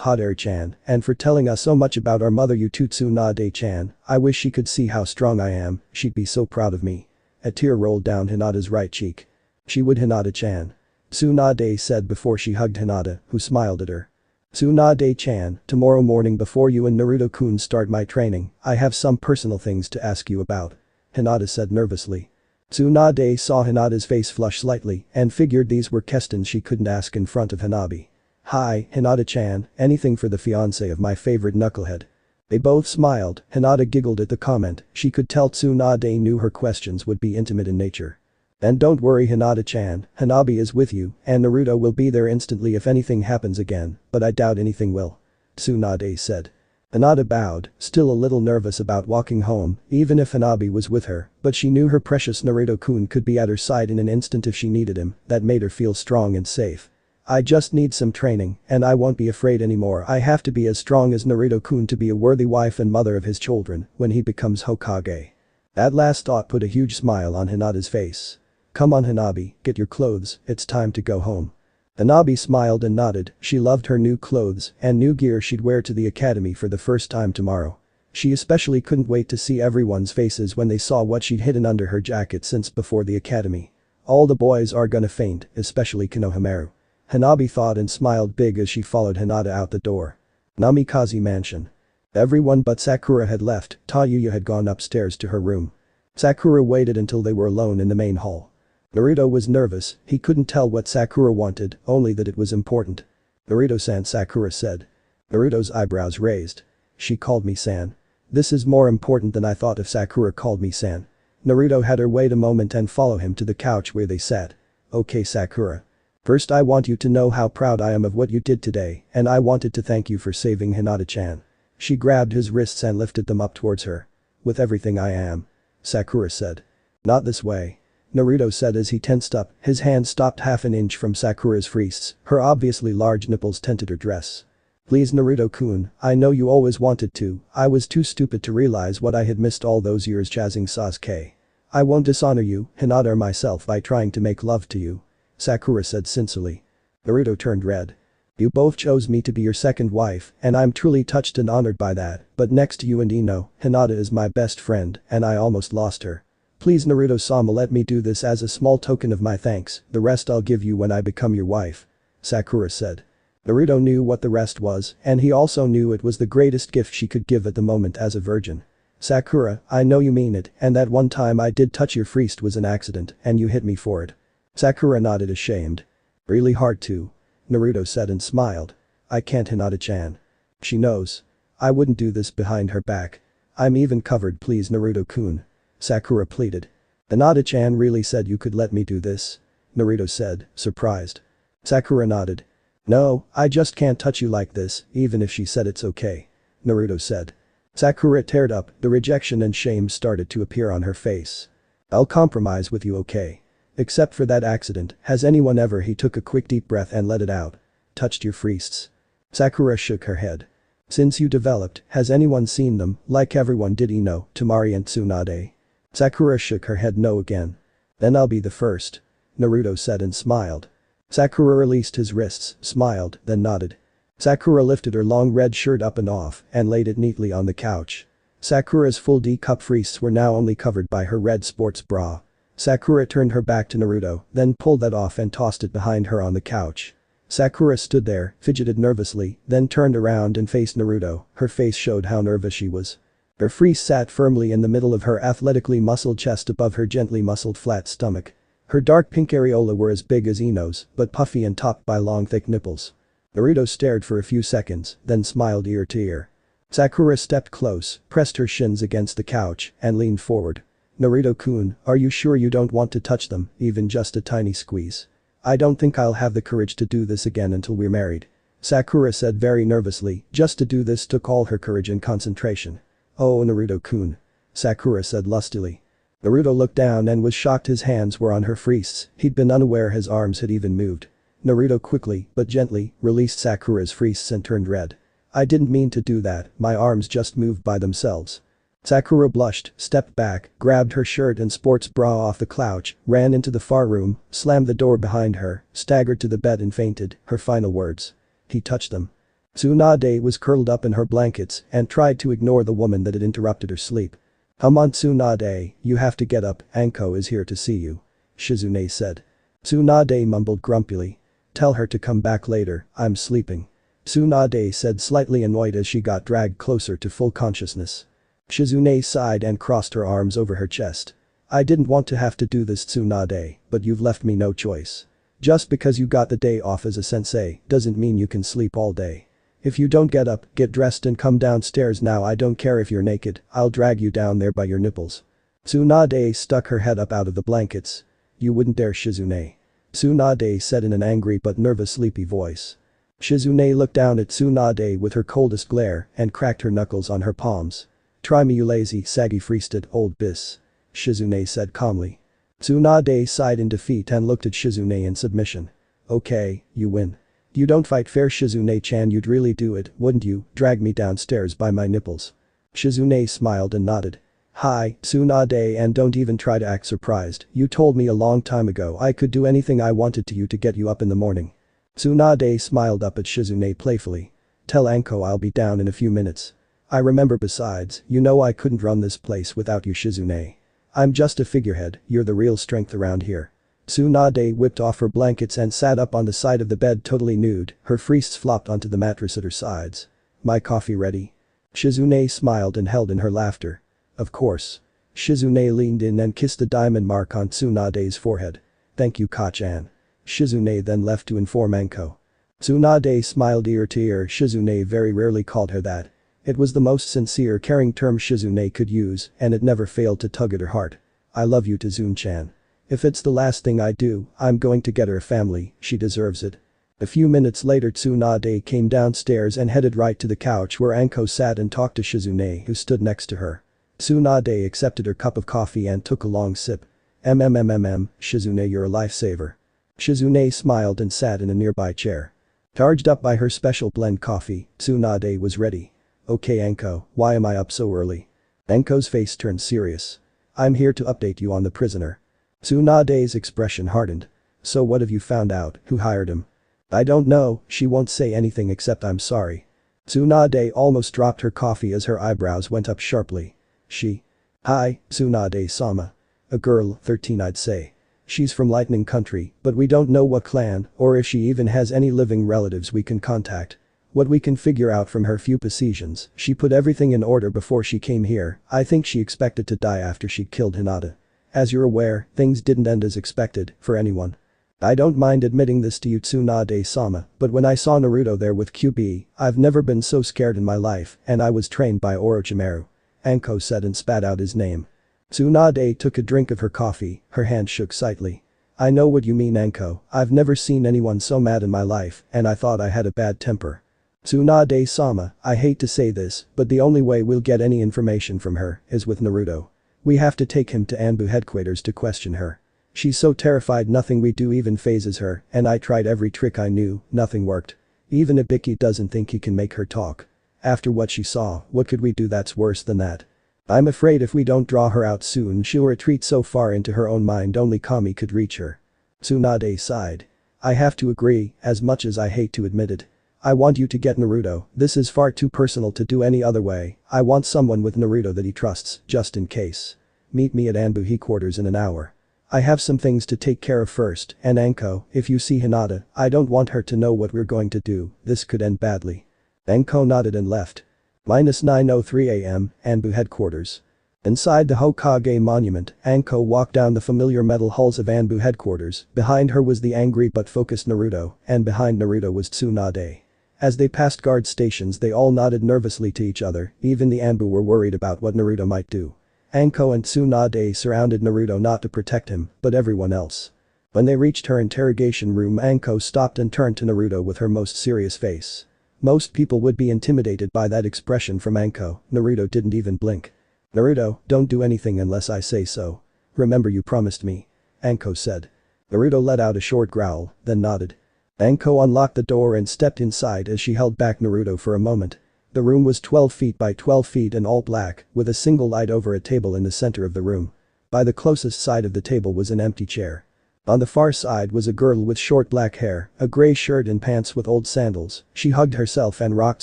hot air-chan and for telling us so much about our mother you too Tsunade-chan. I wish she could see how strong I am, she'd be so proud of me. A tear rolled down Hinata's right cheek. She would Hinata-chan. Tsunade said before she hugged Hinata, who smiled at her. Tsunade-chan, tomorrow morning before you and Naruto-kun start my training, I have some personal things to ask you about. Hinata said nervously. Tsunade saw Hinata's face flush slightly and figured these were questions she couldn't ask in front of Hanabi. Hi, Hinata-chan, anything for the fiancé of my favorite knucklehead. They both smiled, Hinata giggled at the comment, she could tell Tsunade knew her questions would be intimate in nature. And don't worry Hinata-chan, Hanabi is with you and Naruto will be there instantly if anything happens again, but I doubt anything will. Tsunade said. Hinata bowed, still a little nervous about walking home, even if Hanabi was with her, but she knew her precious Naruto-kun could be at her side in an instant if she needed him, that made her feel strong and safe. I just need some training, and I won't be afraid anymore. I have to be as strong as Naruto-kun to be a worthy wife and mother of his children when he becomes Hokage. That last thought put a huge smile on Hinata's face. Come on Hanabi, get your clothes, it's time to go home. Hanabi smiled and nodded, she loved her new clothes and new gear she'd wear to the academy for the first time tomorrow. She especially couldn't wait to see everyone's faces when they saw what she'd hidden under her jacket since before the academy. All the boys are gonna faint, especially Konohamaru. Hanabi thought and smiled big as she followed Hinata out the door. Namikaze Mansion. Everyone but Sakura had left, Tayuya had gone upstairs to her room. Sakura waited until they were alone in the main hall. Naruto was nervous, he couldn't tell what Sakura wanted, only that it was important. Naruto-san Sakura said. Naruto's eyebrows raised. She called me san. This is more important than I thought if Sakura called me san. Naruto had her wait a moment and follow him to the couch where they sat. Okay Sakura. First I want you to know how proud I am of what you did today and I wanted to thank you for saving Hinata-chan. She grabbed his wrists and lifted them up towards her. With everything I am. Sakura said. Not this way. Naruto said as he tensed up, his hand stopped half an inch from Sakura's wrists, her obviously large nipples tinted her dress. Please Naruto-kun, I know you always wanted to, I was too stupid to realize what I had missed all those years chasing Sasuke. I won't dishonor you, Hinata or myself by trying to make love to you. Sakura said sincerely. Naruto turned red. You both chose me to be your second wife and I'm truly touched and honored by that, but next to you and Ino, Hinata is my best friend and I almost lost her. Please Naruto-sama let me do this as a small token of my thanks, the rest I'll give you when I become your wife. Sakura said. Naruto knew what the rest was and he also knew it was the greatest gift she could give at the moment as a virgin. Sakura, I know you mean it and that one time I did touch your wrist was an accident and you hit me for it. Sakura nodded ashamed. Really hard to. Naruto said and smiled. I can't Hinata-chan. She knows. I wouldn't do this behind her back. I'm even covered please Naruto-kun. Sakura pleaded. Hinata-chan really said you could let me do this? Naruto said, surprised. Sakura nodded. No, I just can't touch you like this, even if she said it's okay. Naruto said. Sakura teared up, the rejection and shame started to appear on her face. I'll compromise with you okay? Except for that accident, has anyone ever he took a quick deep breath and let it out. Touched your wrists? Sakura shook her head. Since you developed, has anyone seen them, like everyone did Ino, Temari and Tsunade? Sakura shook her head no again. Then I'll be the first. Naruto said and smiled. Sakura released his wrists, smiled, then nodded. Sakura lifted her long red shirt up and off and laid it neatly on the couch. Sakura's full D-cup wrists were now only covered by her red sports bra. Sakura turned her back to Naruto, then pulled that off and tossed it behind her on the couch. Sakura stood there, fidgeted nervously, then turned around and faced Naruto, her face showed how nervous she was. Her wrist sat firmly in the middle of her athletically muscled chest above her gently muscled flat stomach. Her dark pink areola were as big as Ino's, but puffy and topped by long thick nipples. Naruto stared for a few seconds, then smiled ear to ear. Sakura stepped close, pressed her shins against the couch, and leaned forward. Naruto-kun, are you sure you don't want to touch them, even just a tiny squeeze? I don't think I'll have the courage to do this again until we're married. Sakura said very nervously, just to do this took all her courage and concentration. Oh Naruto-kun. Sakura said lustily. Naruto looked down and was shocked his hands were on her wrists, he'd been unaware his arms had even moved. Naruto quickly, but gently, released Sakura's wrists and turned red. I didn't mean to do that, my arms just moved by themselves. Sakura blushed, stepped back, grabbed her shirt and sports bra off the couch, ran into the far room, slammed the door behind her, staggered to the bed and fainted, her final words. He touched them. Tsunade was curled up in her blankets and tried to ignore the woman that had interrupted her sleep. Come on Tsunade, you have to get up, Anko is here to see you. Shizune said. Tsunade mumbled grumpily. Tell her to come back later, I'm sleeping. Tsunade said slightly annoyed as she got dragged closer to full consciousness. Shizune sighed and crossed her arms over her chest. I didn't want to have to do this Tsunade, but you've left me no choice. Just because you got the day off as a sensei doesn't mean you can sleep all day. If you don't get up, get dressed and come downstairs now. I don't care if you're naked, I'll drag you down there by your nipples. Tsunade stuck her head up out of the blankets. You wouldn't dare Shizune. Tsunade said in an angry but nervous sleepy voice. Shizune looked down at Tsunade with her coldest glare and cracked her knuckles on her palms. Try me you lazy saggy-freested old bis. Shizune said calmly. Tsunade sighed in defeat and looked at Shizune in submission. Okay, you win. You don't fight fair Shizune-chan, you'd really do it, wouldn't you, drag me downstairs by my nipples. Shizune smiled and nodded. Hi, Tsunade, and don't even try to act surprised, you told me a long time ago I could do anything I wanted to you to get you up in the morning. Tsunade smiled up at Shizune playfully. Tell Anko I'll be down in a few minutes. I remember besides, you know I couldn't run this place without you Shizune. I'm just a figurehead, you're the real strength around here. Tsunade whipped off her blankets and sat up on the side of the bed totally nude, her freests flopped onto the mattress at her sides. My coffee ready? Shizune smiled and held in her laughter. Of course. Shizune leaned in and kissed the diamond mark on Tsunade's forehead. Thank you Ka-chan. Shizune then left to inform Anko. Tsunade smiled ear to ear. Shizune very rarely called her that. It was the most sincere caring term Shizune could use and it never failed to tug at her heart. I love you Tsun-chan. If it's the last thing I do, I'm going to get her a family, she deserves it. A few minutes later Tsunade came downstairs and headed right to the couch where Anko sat and talked to Shizune who stood next to her. Tsunade accepted her cup of coffee and took a long sip. Shizune you're a lifesaver. Shizune smiled and sat in a nearby chair. Charged up by her special blend coffee, Tsunade was ready. Okay Anko, why am I up so early? Anko's face turned serious. I'm here to update you on the prisoner. Tsunade's expression hardened. So what have you found out, who hired him? I don't know, she won't say anything except I'm sorry. Tsunade almost dropped her coffee as her eyebrows went up sharply. She. Hi, Tsunade-sama. A girl, 13 I'd say. She's from Lightning Country, but we don't know what clan, or if she even has any living relatives we can contact. What we can figure out from her few possessions, she put everything in order before she came here. I think she expected to die after she killed Hinata. As you're aware, things didn't end as expected, for anyone. I don't mind admitting this to you Tsunade-sama, but when I saw Naruto there with kyubi, I've never been so scared in my life, and I was trained by Orochimaru. Anko said and spat out his name. Tsunade took a drink of her coffee, her hand shook slightly. I know what you mean Anko, I've never seen anyone so mad in my life, and I thought I had a bad temper. Tsunade-sama, I hate to say this, but the only way we'll get any information from her is with Naruto. We have to take him to Anbu headquarters to question her. She's so terrified nothing we do even phases her, and I tried every trick I knew, nothing worked. Even Ibiki doesn't think he can make her talk. After what she saw, what could we do that's worse than that? I'm afraid if we don't draw her out soon she'll retreat so far into her own mind only Kami could reach her. Tsunade sighed. I have to agree, as much as I hate to admit it. I want you to get Naruto, this is far too personal to do any other way, I want someone with Naruto that he trusts, just in case. Meet me at Anbu headquarters in an hour. I have some things to take care of first, and Anko, if you see Hinata, I don't want her to know what we're going to do, this could end badly. Anko nodded and left. -9:03 AM, Anbu headquarters. Inside the Hokage monument, Anko walked down the familiar metal halls of Anbu headquarters, behind her was the angry but focused Naruto, and behind Naruto was Tsunade. As they passed guard stations they all nodded nervously to each other, even the Anbu were worried about what Naruto might do. Anko and Tsunade surrounded Naruto not to protect him, but everyone else. When they reached her interrogation room Anko stopped and turned to Naruto with her most serious face. Most people would be intimidated by that expression from Anko, Naruto didn't even blink. Naruto, don't do anything unless I say so. Remember you promised me. Anko said. Naruto let out a short growl, then nodded. Anko unlocked the door and stepped inside as she held back Naruto for a moment. The room was 12 feet by 12 feet and all black, with a single light over a table in the center of the room. By the closest side of the table was an empty chair. On the far side was a girl with short black hair, a gray shirt and pants with old sandals. She hugged herself and rocked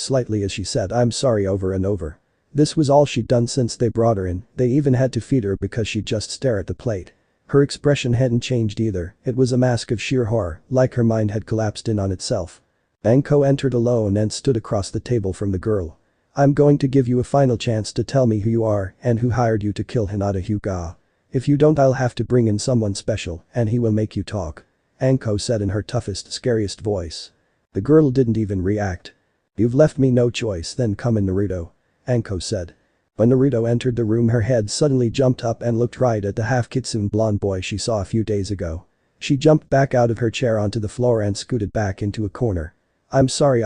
slightly as she said "I'm sorry" over and over. This was all she'd done since they brought her in, they even had to feed her because she'd just stare at the plate. Her expression hadn't changed either, it was a mask of sheer horror, like her mind had collapsed in on itself. Anko entered alone and stood across the table from the girl. "I'm going to give you a final chance to tell me who you are and who hired you to kill Hinata Hyuga. If you don't I'll have to bring in someone special and he will make you talk," Anko said in her toughest, scariest voice. The girl didn't even react. "You've left me no choice, then come in, Naruto," Anko said. When Naruto entered the room her head suddenly jumped up and looked right at the half-kitsune blonde boy she saw a few days ago. She jumped back out of her chair onto the floor and scooted back into a corner. I'm sorry,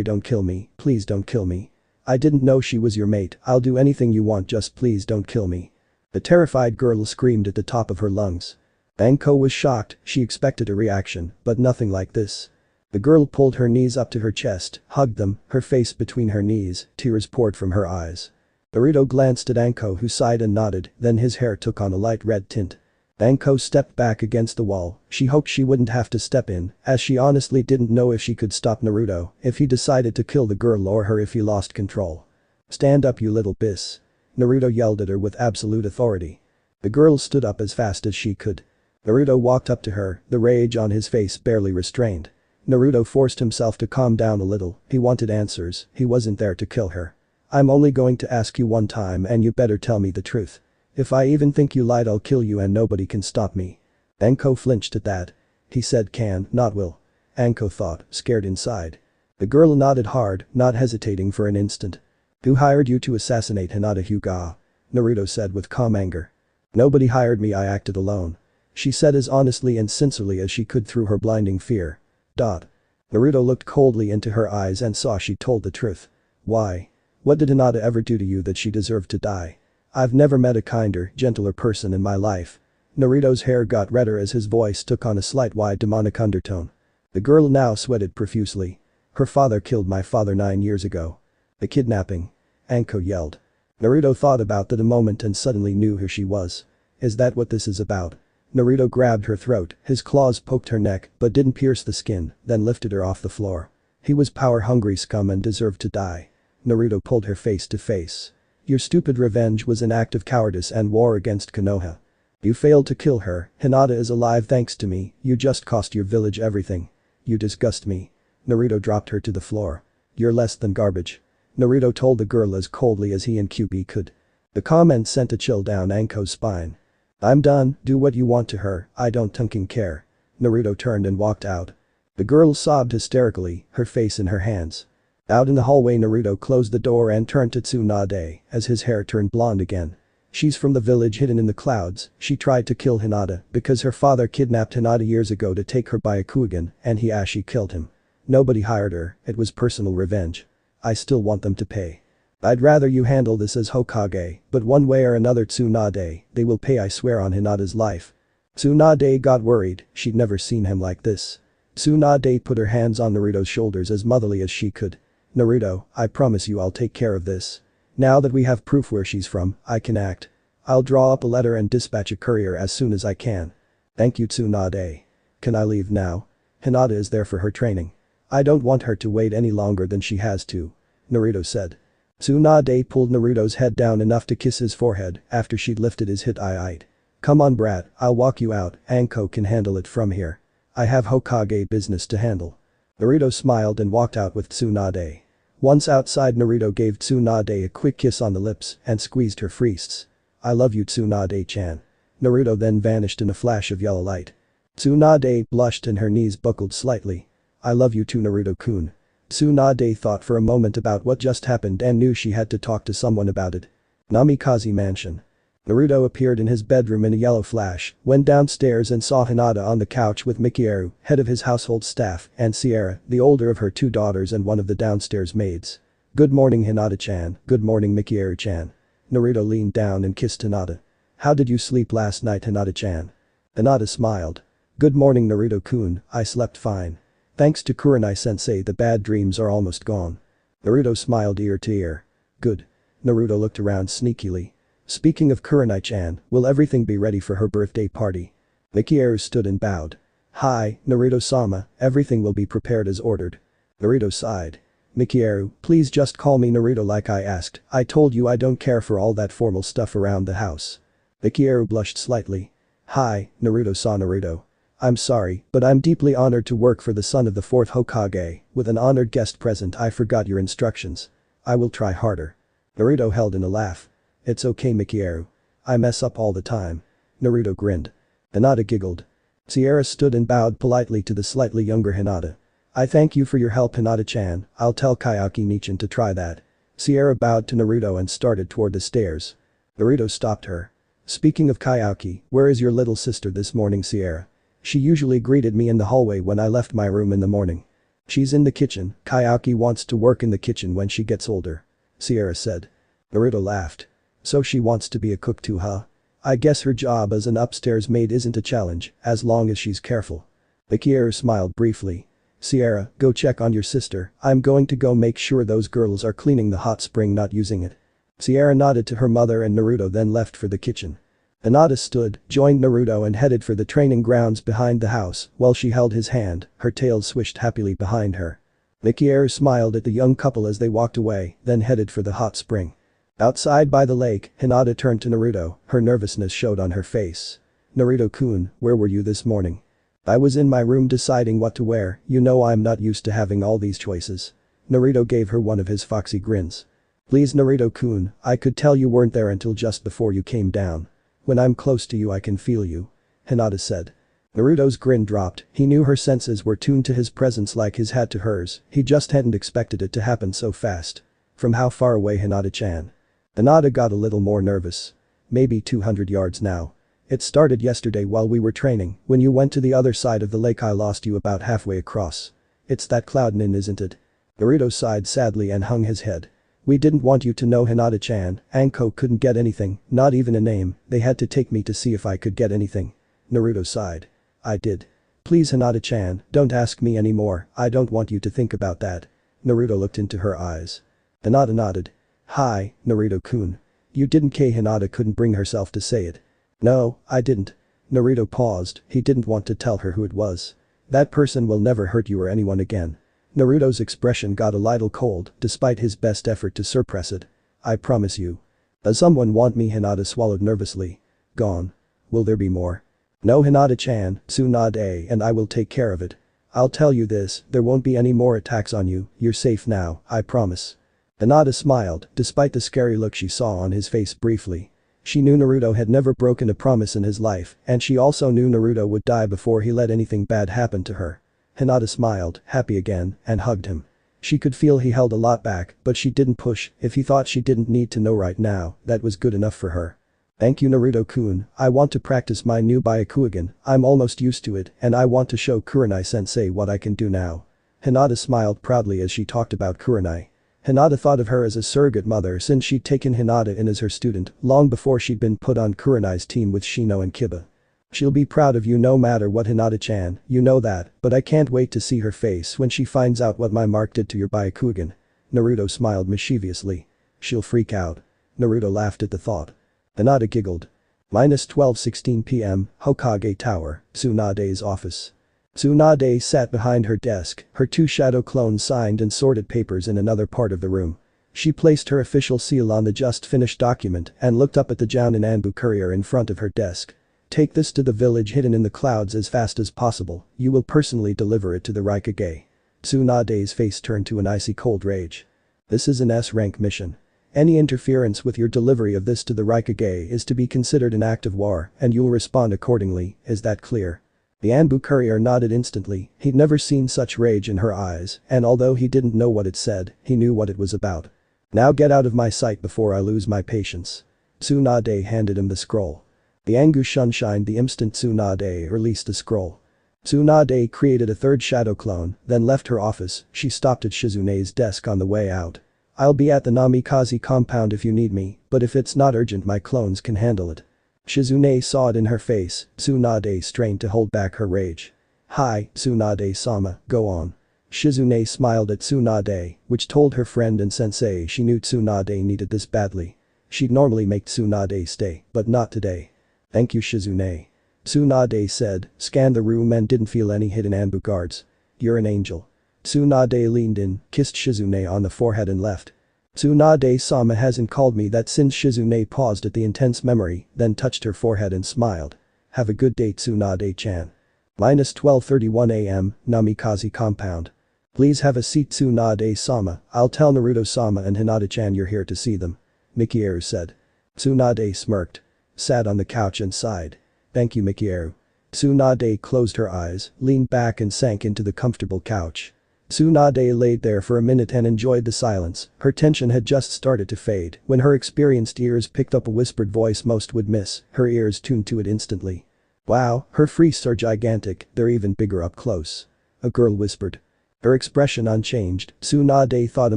don't kill me, please don't kill me. I didn't know she was your mate, I'll do anything you want, just please don't kill me." The terrified girl screamed at the top of her lungs. Anko was shocked, she expected a reaction, but nothing like this. The girl pulled her knees up to her chest, hugged them, her face between her knees, tears poured from her eyes. Naruto glanced at Anko who sighed and nodded, then his hair took on a light red tint. Anko stepped back against the wall, she hoped she wouldn't have to step in, as she honestly didn't know if she could stop Naruto if he decided to kill the girl or her if he lost control. "Stand up, you little biss," Naruto yelled at her with absolute authority. The girl stood up as fast as she could. Naruto walked up to her, the rage on his face barely restrained. Naruto forced himself to calm down a little, he wanted answers, he wasn't there to kill her. "I'm only going to ask you one time and you better tell me the truth. If I even think you lied I'll kill you and nobody can stop me." Anko flinched at that. He said can, not will. Anko thought, scared inside. The girl nodded hard, not hesitating for an instant. "Who hired you to assassinate Hinata Hyuga?" Naruto said with calm anger. "Nobody hired me, I acted alone," she said as honestly and sincerely as she could through her blinding fear. Naruto looked coldly into her eyes and saw she told the truth. "Why? What did Hinata ever do to you that she deserved to die? I've never met a kinder, gentler person in my life." Naruto's hair got redder as his voice took on a slight wide demonic undertone. The girl now sweated profusely. "Her father killed my father 9 years ago." "The kidnapping?" Anko yelled. Naruto thought about that a moment and suddenly knew who she was. "Is that what this is about?" Naruto grabbed her throat, his claws poked her neck but didn't pierce the skin, then lifted her off the floor. He was power-hungry scum and deserved to die. Naruto pulled her face to face. "Your stupid revenge was an act of cowardice and war against Konoha. You failed to kill her, Hinata is alive thanks to me, you just cost your village everything. You disgust me." Naruto dropped her to the floor. "You're less than garbage," Naruto told the girl as coldly as he and Kyubi could. The comment sent a chill down Anko's spine. "I'm done, do what you want to her, I don't fucking care." Naruto turned and walked out. The girl sobbed hysterically, her face in her hands. Out in the hallway Naruto closed the door and turned to Tsunade as his hair turned blonde again. "She's from the village hidden in the clouds, she tried to kill Hinata because her father kidnapped Hinata years ago to take her by a Kugan and she killed him. Nobody hired her, it was personal revenge. I still want them to pay. I'd rather you handle this as Hokage, but one way or another Tsunade, they will pay, I swear on Hinata's life." Tsunade got worried, she'd never seen him like this. Tsunade put her hands on Naruto's shoulders as motherly as she could. "Naruto, I promise you I'll take care of this. Now that we have proof where she's from, I can act. I'll draw up a letter and dispatch a courier as soon as I can." "Thank you Tsunade. Can I leave now? Hinata is there for her training. I don't want her to wait any longer than she has to," Naruto said. Tsunade pulled Naruto's head down enough to kiss his forehead after she'd lifted his hit eye. "Come on brat, I'll walk you out, Anko can handle it from here. I have Hokage business to handle." Naruto smiled and walked out with Tsunade. Once outside Naruto gave Tsunade a quick kiss on the lips and squeezed her fists. "I love you Tsunade-chan." Naruto then vanished in a flash of yellow light. Tsunade blushed and her knees buckled slightly. "I love you too Naruto-kun." Tsunade thought for a moment about what just happened and knew she had to talk to someone about it. Namikaze Mansion. Naruto appeared in his bedroom in a yellow flash, went downstairs and saw Hinata on the couch with Mikieru, head of his household staff, and Sierra, the older of her 2 daughters and one of the downstairs maids. "Good morning Hinata-chan, good morning Mikieru-chan." Naruto leaned down and kissed Hinata. "How did you sleep last night Hinata-chan?" Hinata smiled. "Good morning Naruto-kun, I slept fine. Thanks to Kurenai-sensei the bad dreams are almost gone." Naruto smiled ear to ear. Good. Naruto looked around sneakily. Speaking of Kurenai-chan, will everything be ready for her birthday party? Mikieru stood and bowed. Hi, Naruto-sama, everything will be prepared as ordered. Naruto sighed. Mikieru, please just call me Naruto like I asked, I told you I don't care for all that formal stuff around the house. Mikieru blushed slightly. Hi, Naruto saw Naruto. I'm sorry, but I'm deeply honored to work for the son of the 4th Hokage, with an honored guest present I forgot your instructions. I will try harder. Naruto held in a laugh. It's okay Mikieru. I mess up all the time. Naruto grinned. Hinata giggled. Sierra stood and bowed politely to the slightly younger Hinata. I thank you for your help Hinata-chan, I'll tell Kayaki-nichan to try that. Sierra bowed to Naruto and started toward the stairs. Naruto stopped her. Speaking of Kayaki, where is your little sister this morning Sierra? She usually greeted me in the hallway when I left my room in the morning. She's in the kitchen, Kayaki wants to work in the kitchen when she gets older. Sierra said. Naruto laughed. So she wants to be a cook too huh? I guess her job as an upstairs maid isn't a challenge, as long as she's careful. Mikieru smiled briefly. Sierra, go check on your sister, I'm going to go make sure those girls are cleaning the hot spring not using it. Sierra nodded to her mother and Naruto then left for the kitchen. Hinata stood, joined Naruto and headed for the training grounds behind the house, while she held his hand, her tail swished happily behind her. Mikieru smiled at the young couple as they walked away, then headed for the hot spring. Outside by the lake, Hinata turned to Naruto, her nervousness showed on her face. Naruto-kun, where were you this morning? I was in my room deciding what to wear, you know I'm not used to having all these choices. Naruto gave her one of his foxy grins. Please Naruto-kun, I could tell you weren't there until just before you came down. When I'm close to you I can feel you. Hinata said. Naruto's grin dropped, he knew her senses were tuned to his presence like his had to hers, he just hadn't expected it to happen so fast. From how far away Hinata-chan? Hinata got a little more nervous. Maybe 200 yards now. It started yesterday while we were training, when you went to the other side of the lake I lost you about halfway across. It's that cloud nin isn't it? Naruto sighed sadly and hung his head. We didn't want you to know Hinata-chan, Anko couldn't get anything, not even a name, they had to take me to see if I could get anything. Naruto sighed. I did. Please Hinata-chan, don't ask me anymore, I don't want you to think about that. Naruto looked into her eyes. Hinata nodded. Hi, Naruto-kun. You didn't Hinata couldn't bring herself to say it. No, I didn't. Naruto paused, he didn't want to tell her who it was. That person will never hurt you or anyone again. Naruto's expression got a little cold, despite his best effort to suppress it. I promise you. Does someone want me? Hinata swallowed nervously. Gone. Will there be more? No Hinata-chan, Tsunade and I will take care of it. I'll tell you this, there won't be any more attacks on you, you're safe now, I promise. Hinata smiled, despite the scary look she saw on his face briefly. She knew Naruto had never broken a promise in his life, and she also knew Naruto would die before he let anything bad happen to her. Hinata smiled, happy again, and hugged him. She could feel he held a lot back, but she didn't push, if he thought she didn't need to know right now, that was good enough for her. Thank you Naruto-kun, I want to practice my new Byakugan, I'm almost used to it, and I want to show Kurenai-sensei what I can do now. Hinata smiled proudly as she talked about Kurenai. Hinata thought of her as a surrogate mother since she'd taken Hinata in as her student, long before she'd been put on Kurenai's team with Shino and Kiba. She'll be proud of you no matter what Hinata-chan, you know that, but I can't wait to see her face when she finds out what my mark did to your Byakugan. Naruto smiled mischievously. She'll freak out. Naruto laughed at the thought. Hinata giggled. -12:16 p.m., Hokage Tower, Tsunade's office. Tsunade sat behind her desk, her two shadow clones signed and sorted papers in another part of the room. She placed her official seal on the just-finished document and looked up at the Jounin Anbu courier in front of her desk. Take this to the village hidden in the clouds as fast as possible, you will personally deliver it to the Raikage. Tsunade's face turned to an icy cold rage. This is an S-rank mission. Any interference with your delivery of this to the Raikage is to be considered an act of war and you'll respond accordingly, is that clear? The Anbu courier nodded instantly, he'd never seen such rage in her eyes, and although he didn't know what it said, he knew what it was about. Now get out of my sight before I lose my patience. Tsunade handed him the scroll. The Angu shunshined the instant Tsunade released the scroll. Tsunade created a third shadow clone, then left her office, she stopped at Shizune's desk on the way out. I'll be at the Namikaze compound if you need me, but if it's not urgent my clones can handle it. Shizune saw it in her face, Tsunade strained to hold back her rage. Hi, Tsunade-sama, go on. Shizune smiled at Tsunade, which told her friend and sensei she knew Tsunade needed this badly. She'd normally make Tsunade stay, but not today. Thank you Shizune. Tsunade said, scanned the room and didn't feel any hidden ambu guards. You're an angel. Tsunade leaned in, kissed Shizune on the forehead and left. Tsunade-sama hasn't called me that since. Shizune paused at the intense memory, then touched her forehead and smiled. Have a good day Tsunade-chan. -12:31 AM, Namikaze compound. Please have a seat Tsunade-sama, I'll tell Naruto-sama and Hinata-chan you're here to see them. Mikieru said. Tsunade smirked. Sat on the couch and sighed. Thank you Mikieru. Tsunade closed her eyes, leaned back and sank into the comfortable couch. Tsunade laid there for a minute and enjoyed the silence. Her tension had just started to fade when her experienced ears picked up a whispered voice most would miss. Her ears tuned to it instantly. Wow, her freaks are gigantic, they're even bigger up close. A girl whispered. Her expression unchanged. Tsunade thought a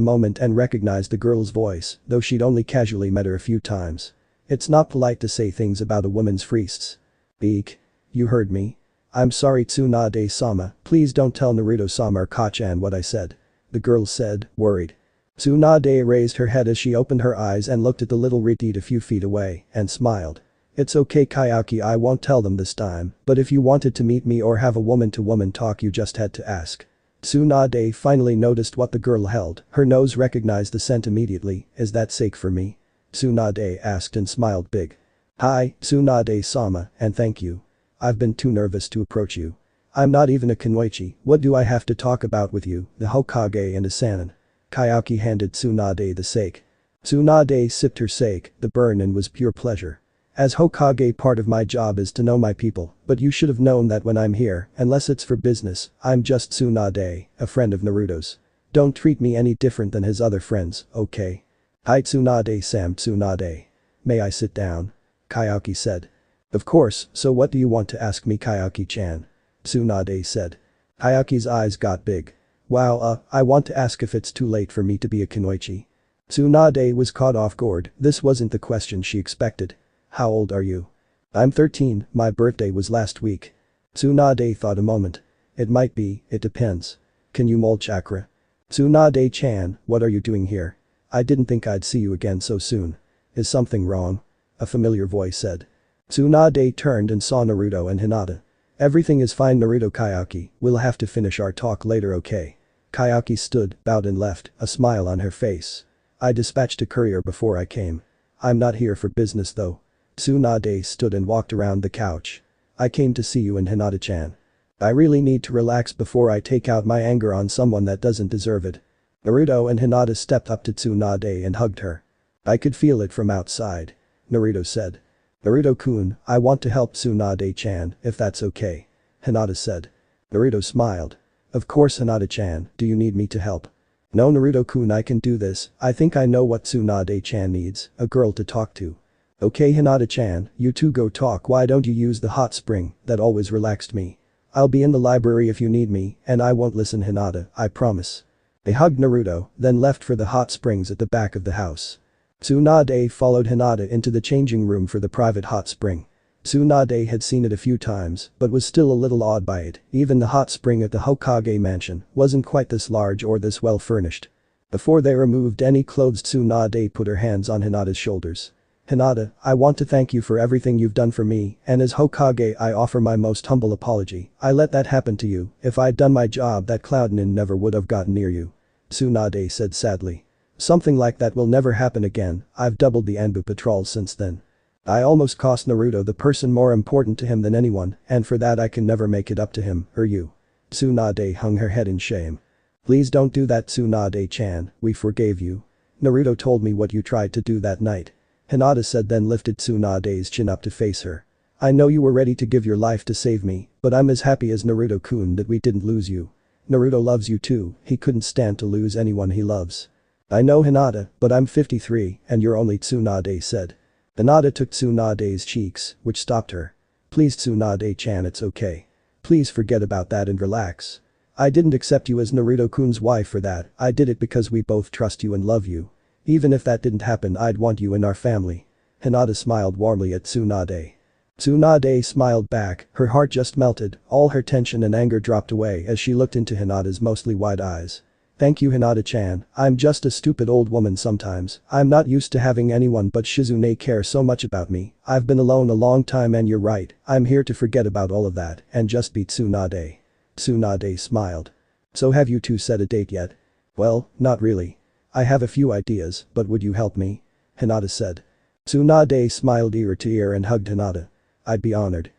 moment and recognized the girl's voice, though she'd only casually met her a few times. It's not polite to say things about a woman's freaks. Beak. You heard me. I'm sorry Tsunade-sama, please don't tell Naruto-sama or Kachan what I said. The girl said, worried. Tsunade raised her head as she opened her eyes and looked at the little retreat a few feet away, and smiled. It's okay Kayaki, I won't tell them this time, but if you wanted to meet me or have a woman-to-woman talk you just had to ask. Tsunade finally noticed what the girl held, her nose recognized the scent immediately. Is that sake for me? Tsunade asked and smiled big. Hi, Tsunade-sama, and thank you. I've been too nervous to approach you. I'm not even a kunoichi, what do I have to talk about with you, the Hokage and a Sannin? Kayaki handed Tsunade the sake. Tsunade sipped her sake, the burn-in was pure pleasure. As Hokage part of my job is to know my people, but you should have known that when I'm here, unless it's for business, I'm just Tsunade, a friend of Naruto's. Don't treat me any different than his other friends, okay? Hi Tsunade-sam Tsunade. May I sit down? Kayaki said. Of course, so what do you want to ask me Kayaki-chan? Tsunade said. Kayaki's eyes got big. Wow I want to ask if it's too late for me to be a kunoichi. Tsunade was caught off guard, this wasn't the question she expected. How old are you? I'm 13, my birthday was last week. Tsunade thought a moment. It might be, it depends. Can you mold chakra? Tsunade-chan, what are you doing here? I didn't think I'd see you again so soon. Is something wrong? A familiar voice said. Tsunade turned and saw Naruto and Hinata. Everything is fine Naruto Kayaki, we'll have to finish our talk later okay? Kayaki stood, bowed and left, a smile on her face. I dispatched a courier before I came. I'm not here for business though. Tsunade stood and walked around the couch. I came to see you and Hinata-chan. I really need to relax before I take out my anger on someone that doesn't deserve it. Naruto and Hinata stepped up to Tsunade and hugged her. I could feel it from outside. Naruto said. Naruto-kun, I want to help Tsunade-chan, if that's okay. Hinata said. Naruto smiled. Of course Hinata-chan, do you need me to help? No Naruto-kun I can do this, I think I know what Tsunade-chan needs, a girl to talk to. Okay Hinata-chan, you two go talk why don't you use the hot spring, that always relaxed me. I'll be in the library if you need me, and I won't listen Hinata, I promise. They hugged Naruto, then left for the hot springs at the back of the house. Tsunade followed Hinata into the changing room for the private hot spring. Tsunade had seen it a few times, but was still a little awed by it, even the hot spring at the Hokage mansion wasn't quite this large or this well furnished. Before they removed any clothes Tsunade put her hands on Hinata's shoulders. Hinata, I want to thank you for everything you've done for me, and as Hokage I offer my most humble apology, I let that happen to you, if I'd done my job that Cloudnin never would have gotten near you. Tsunade said sadly. Something like that will never happen again, I've doubled the Anbu patrol since then. I almost cost Naruto the person more important to him than anyone, and for that I can never make it up to him, or you. Tsunade hung her head in shame. Please don't do that Tsunade-chan, we forgave you. Naruto told me what you tried to do that night. Hinata said then lifted Tsunade's chin up to face her. I know you were ready to give your life to save me, but I'm as happy as Naruto-kun that we didn't lose you. Naruto loves you too, he couldn't stand to lose anyone he loves. I know Hinata, but I'm 53 and you're only Tsunade said. Hinata took Tsunade's cheeks, which stopped her. Please Tsunade-chan it's okay. Please forget about that and relax. I didn't accept you as Naruto-kun's wife for that, I did it because we both trust you and love you. Even if that didn't happen I'd want you in our family. Hinata smiled warmly at Tsunade. Tsunade smiled back, her heart just melted, all her tension and anger dropped away as she looked into Hinata's mostly wide eyes. Thank you Hinata-chan, I'm just a stupid old woman sometimes, I'm not used to having anyone but Shizune care so much about me, I've been alone a long time and you're right, I'm here to forget about all of that and just be Tsunade. Tsunade smiled. So have you two set a date yet? Well, not really. I have a few ideas, but would you help me? Hinata said. Tsunade smiled ear to ear and hugged Hinata. I'd be honored.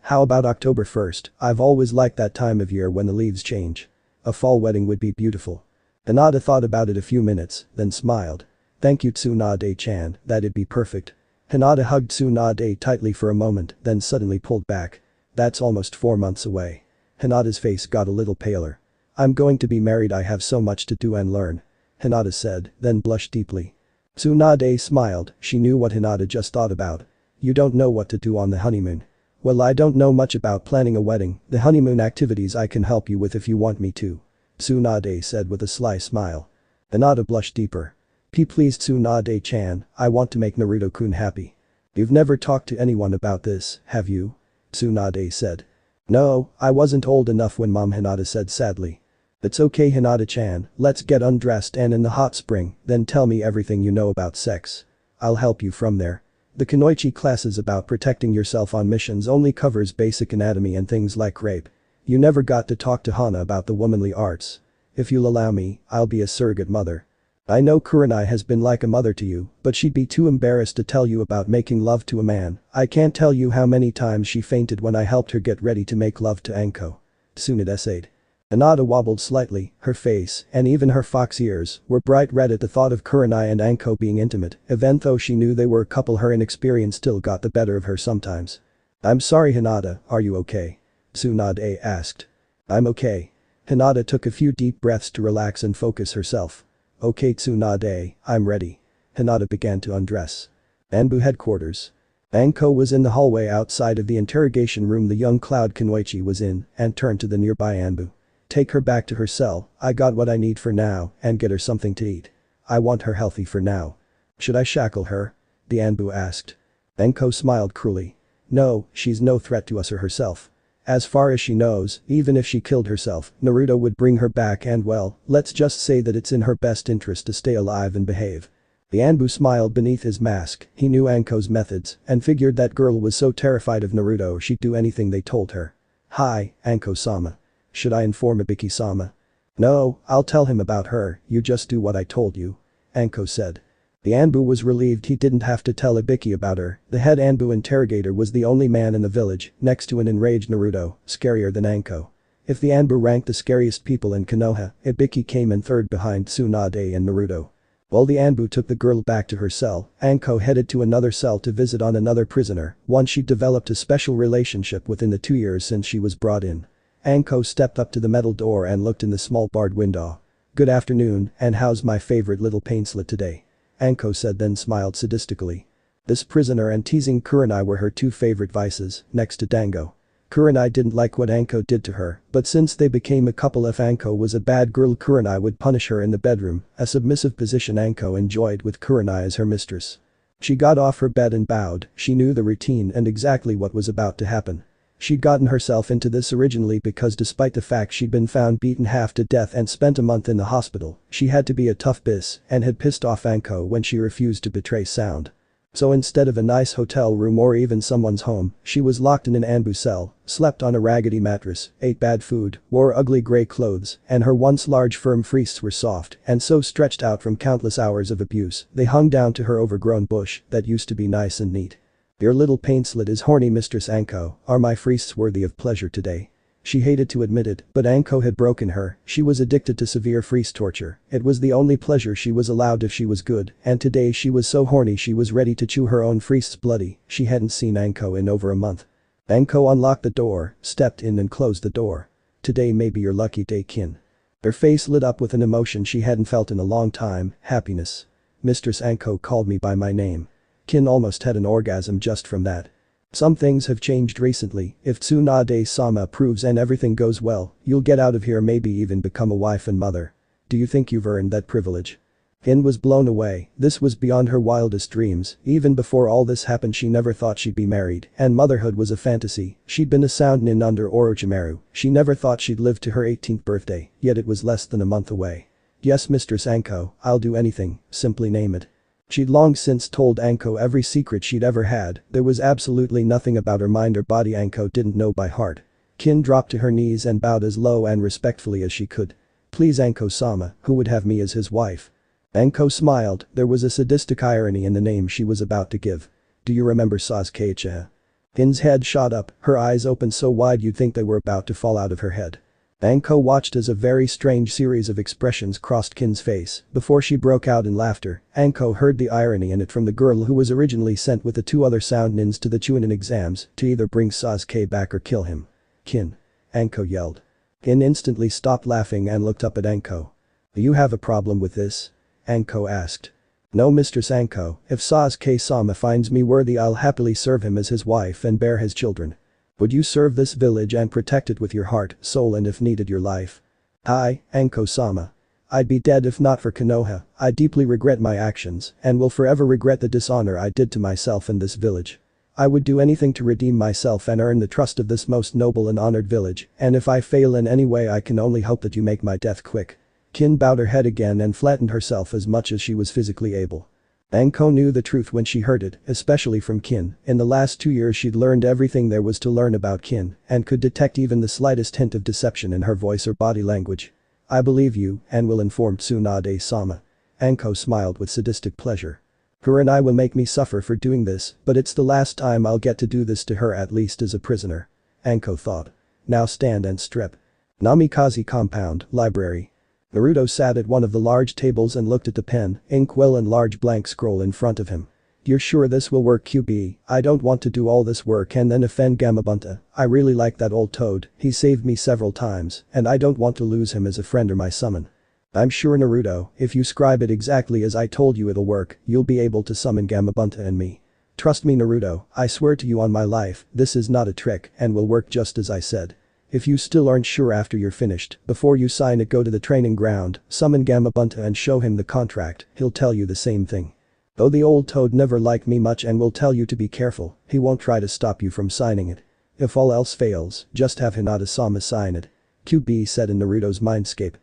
How about October 1st, I've always liked that time of year when the leaves change. A fall wedding would be beautiful. Hinata thought about it a few minutes, then smiled. Thank you Tsunade-chan, that'd be perfect. Hinata hugged Tsunade tightly for a moment, then suddenly pulled back. That's almost 4 months away. Hinata's face got a little paler. I'm going to be married, I have so much to do and learn. Hinata said, then blushed deeply. Tsunade smiled, she knew what Hinata just thought about. You don't know what to do on the honeymoon. Well, I don't know much about planning a wedding, the honeymoon activities I can help you with if you want me to. Tsunade said with a sly smile. Hinata blushed deeper. Please Tsunade-chan, I want to make Naruto-kun happy. You've never talked to anyone about this, have you? Tsunade said. No, I wasn't old enough when mom, Hinata said sadly. It's okay Hinata-chan, let's get undressed and in the hot spring, then tell me everything you know about sex. I'll help you from there. The Kunoichi classes about protecting yourself on missions only covers basic anatomy and things like rape. You never got to talk to Hana about the womanly arts. If you'll allow me, I'll be a surrogate mother. I know Kurenai has been like a mother to you, but she'd be too embarrassed to tell you about making love to a man. I can't tell you how many times she fainted when I helped her get ready to make love to Anko. Tsunade essayed. Hinata wobbled slightly, her face, and even her fox ears, were bright red at the thought of Kurenai and Anko being intimate, even though she knew they were a couple. Her inexperience still got the better of her sometimes. I'm sorry Hinata, are you okay? Tsunade asked. I'm okay. Hinata took a few deep breaths to relax and focus herself. Okay Tsunade, I'm ready. Hinata began to undress. Anbu headquarters. Anko was in the hallway outside of the interrogation room the young Cloud Kunoichi was in and turned to the nearby Anbu. Take her back to her cell, I got what I need for now, and get her something to eat. I want her healthy for now. Should I shackle her? The Anbu asked. Anko smiled cruelly. No, she's no threat to us or herself. As far as she knows, even if she killed herself, Naruto would bring her back and well, let's just say that it's in her best interest to stay alive and behave. The Anbu smiled beneath his mask, he knew Anko's methods and figured that girl was so terrified of Naruto she'd do anything they told her. Hi, Anko-sama. Should I inform Ibiki-sama? No, I'll tell him about her, you just do what I told you. Anko said. The Anbu was relieved he didn't have to tell Ibiki about her, the head Anbu interrogator was the only man in the village, next to an enraged Naruto, scarier than Anko. If the Anbu ranked the scariest people in Konoha, Ibiki came in third behind Tsunade and Naruto. While the Anbu took the girl back to her cell, Anko headed to another cell to visit on another prisoner, one she'd developed a special relationship with in the 2 years since she was brought in. Anko stepped up to the metal door and looked in the small barred window. Good afternoon, and how's my favorite little painslet today? Anko said then smiled sadistically. This prisoner and teasing Kurenai were her two favorite vices, next to Dango. Kurenai didn't like what Anko did to her, but since they became a couple if Anko was a bad girl Kurenai would punish her in the bedroom, a submissive position Anko enjoyed with Kurenai as her mistress. She got off her bed and bowed, she knew the routine and exactly what was about to happen. She'd gotten herself into this originally because despite the fact she'd been found beaten half to death and spent a month in the hospital, she had to be a tough biss and had pissed off Anko when she refused to betray sound. So instead of a nice hotel room or even someone's home, she was locked in an Anbu cell, slept on a raggedy mattress, ate bad food, wore ugly grey clothes, and her once large firm wrists were soft and so stretched out from countless hours of abuse, they hung down to her overgrown bush that used to be nice and neat. Your little painslet is horny Mistress Anko, are my wrists worthy of pleasure today? She hated to admit it, but Anko had broken her, she was addicted to severe wrist torture, it was the only pleasure she was allowed if she was good, and today she was so horny she was ready to chew her own wrists bloody, she hadn't seen Anko in over a month. Anko unlocked the door, stepped in and closed the door. Today may be your lucky day kin. Her face lit up with an emotion she hadn't felt in a long time, happiness. Mistress Anko called me by my name. Kin almost had an orgasm just from that. Some things have changed recently, if Tsunade-sama approves and everything goes well, you'll get out of here maybe even become a wife and mother. Do you think you've earned that privilege? In was blown away, this was beyond her wildest dreams, even before all this happened she never thought she'd be married, and motherhood was a fantasy, she'd been a sound nin under Orochimaru, she never thought she'd live to her 18th birthday, yet it was less than a month away. Yes Mistress Anko, I'll do anything, simply name it. She'd long since told Anko every secret she'd ever had, there was absolutely nothing about her mind or body Anko didn't know by heart. Kin dropped to her knees and bowed as low and respectfully as she could. Please Anko-sama, who would have me as his wife? Anko smiled, there was a sadistic irony in the name she was about to give. Do you remember Sasuke Uchiha? In's head shot up, her eyes opened so wide you'd think they were about to fall out of her head. Anko watched as a very strange series of expressions crossed Kin's face, before she broke out in laughter. Anko heard the irony in it from the girl who was originally sent with the 2 other sound nins to the Chunin exams to either bring Sasuke back or kill him. Kin. Anko yelled. Kin instantly stopped laughing and looked up at Anko. Do you have a problem with this? Anko asked. No Mistress Anko, if Sasuke-sama finds me worthy I'll happily serve him as his wife and bear his children. Would you serve this village and protect it with your heart, soul and if needed your life? I, Anko-sama. I'd be dead if not for Konoha, I deeply regret my actions and will forever regret the dishonor I did to myself and this village. I would do anything to redeem myself and earn the trust of this most noble and honored village, and if I fail in any way I can only hope that you make my death quick. Kin bowed her head again and flattened herself as much as she was physically able. Anko knew the truth when she heard it, especially from Kin. In the last 2 years she'd learned everything there was to learn about Kin, and could detect even the slightest hint of deception in her voice or body language. I believe you, and will inform Tsunade-sama. Anko smiled with sadistic pleasure. Her and I will make me suffer for doing this, but it's the last time I'll get to do this to her at least as a prisoner. Anko thought. Now stand and strip. Namikaze Compound, Library. Naruto sat at one of the large tables and looked at the pen, inkwell and large blank scroll in front of him. You're sure this will work kyubi? I don't want to do all this work and then offend Gamabunta. I really like that old toad, he saved me several times, and I don't want to lose him as a friend or my summon. I'm sure Naruto, if you scribe it exactly as I told you it'll work, you'll be able to summon Gamabunta and me. Trust me Naruto, I swear to you on my life, this is not a trick and will work just as I said. If you still aren't sure after you're finished, before you sign it go to the training ground, summon Gamabunta and show him the contract, he'll tell you the same thing. Though the old toad never liked me much and will tell you to be careful, he won't try to stop you from signing it. If all else fails, just have Hinata-sama sign it. Kyubi said in Naruto's mindscape.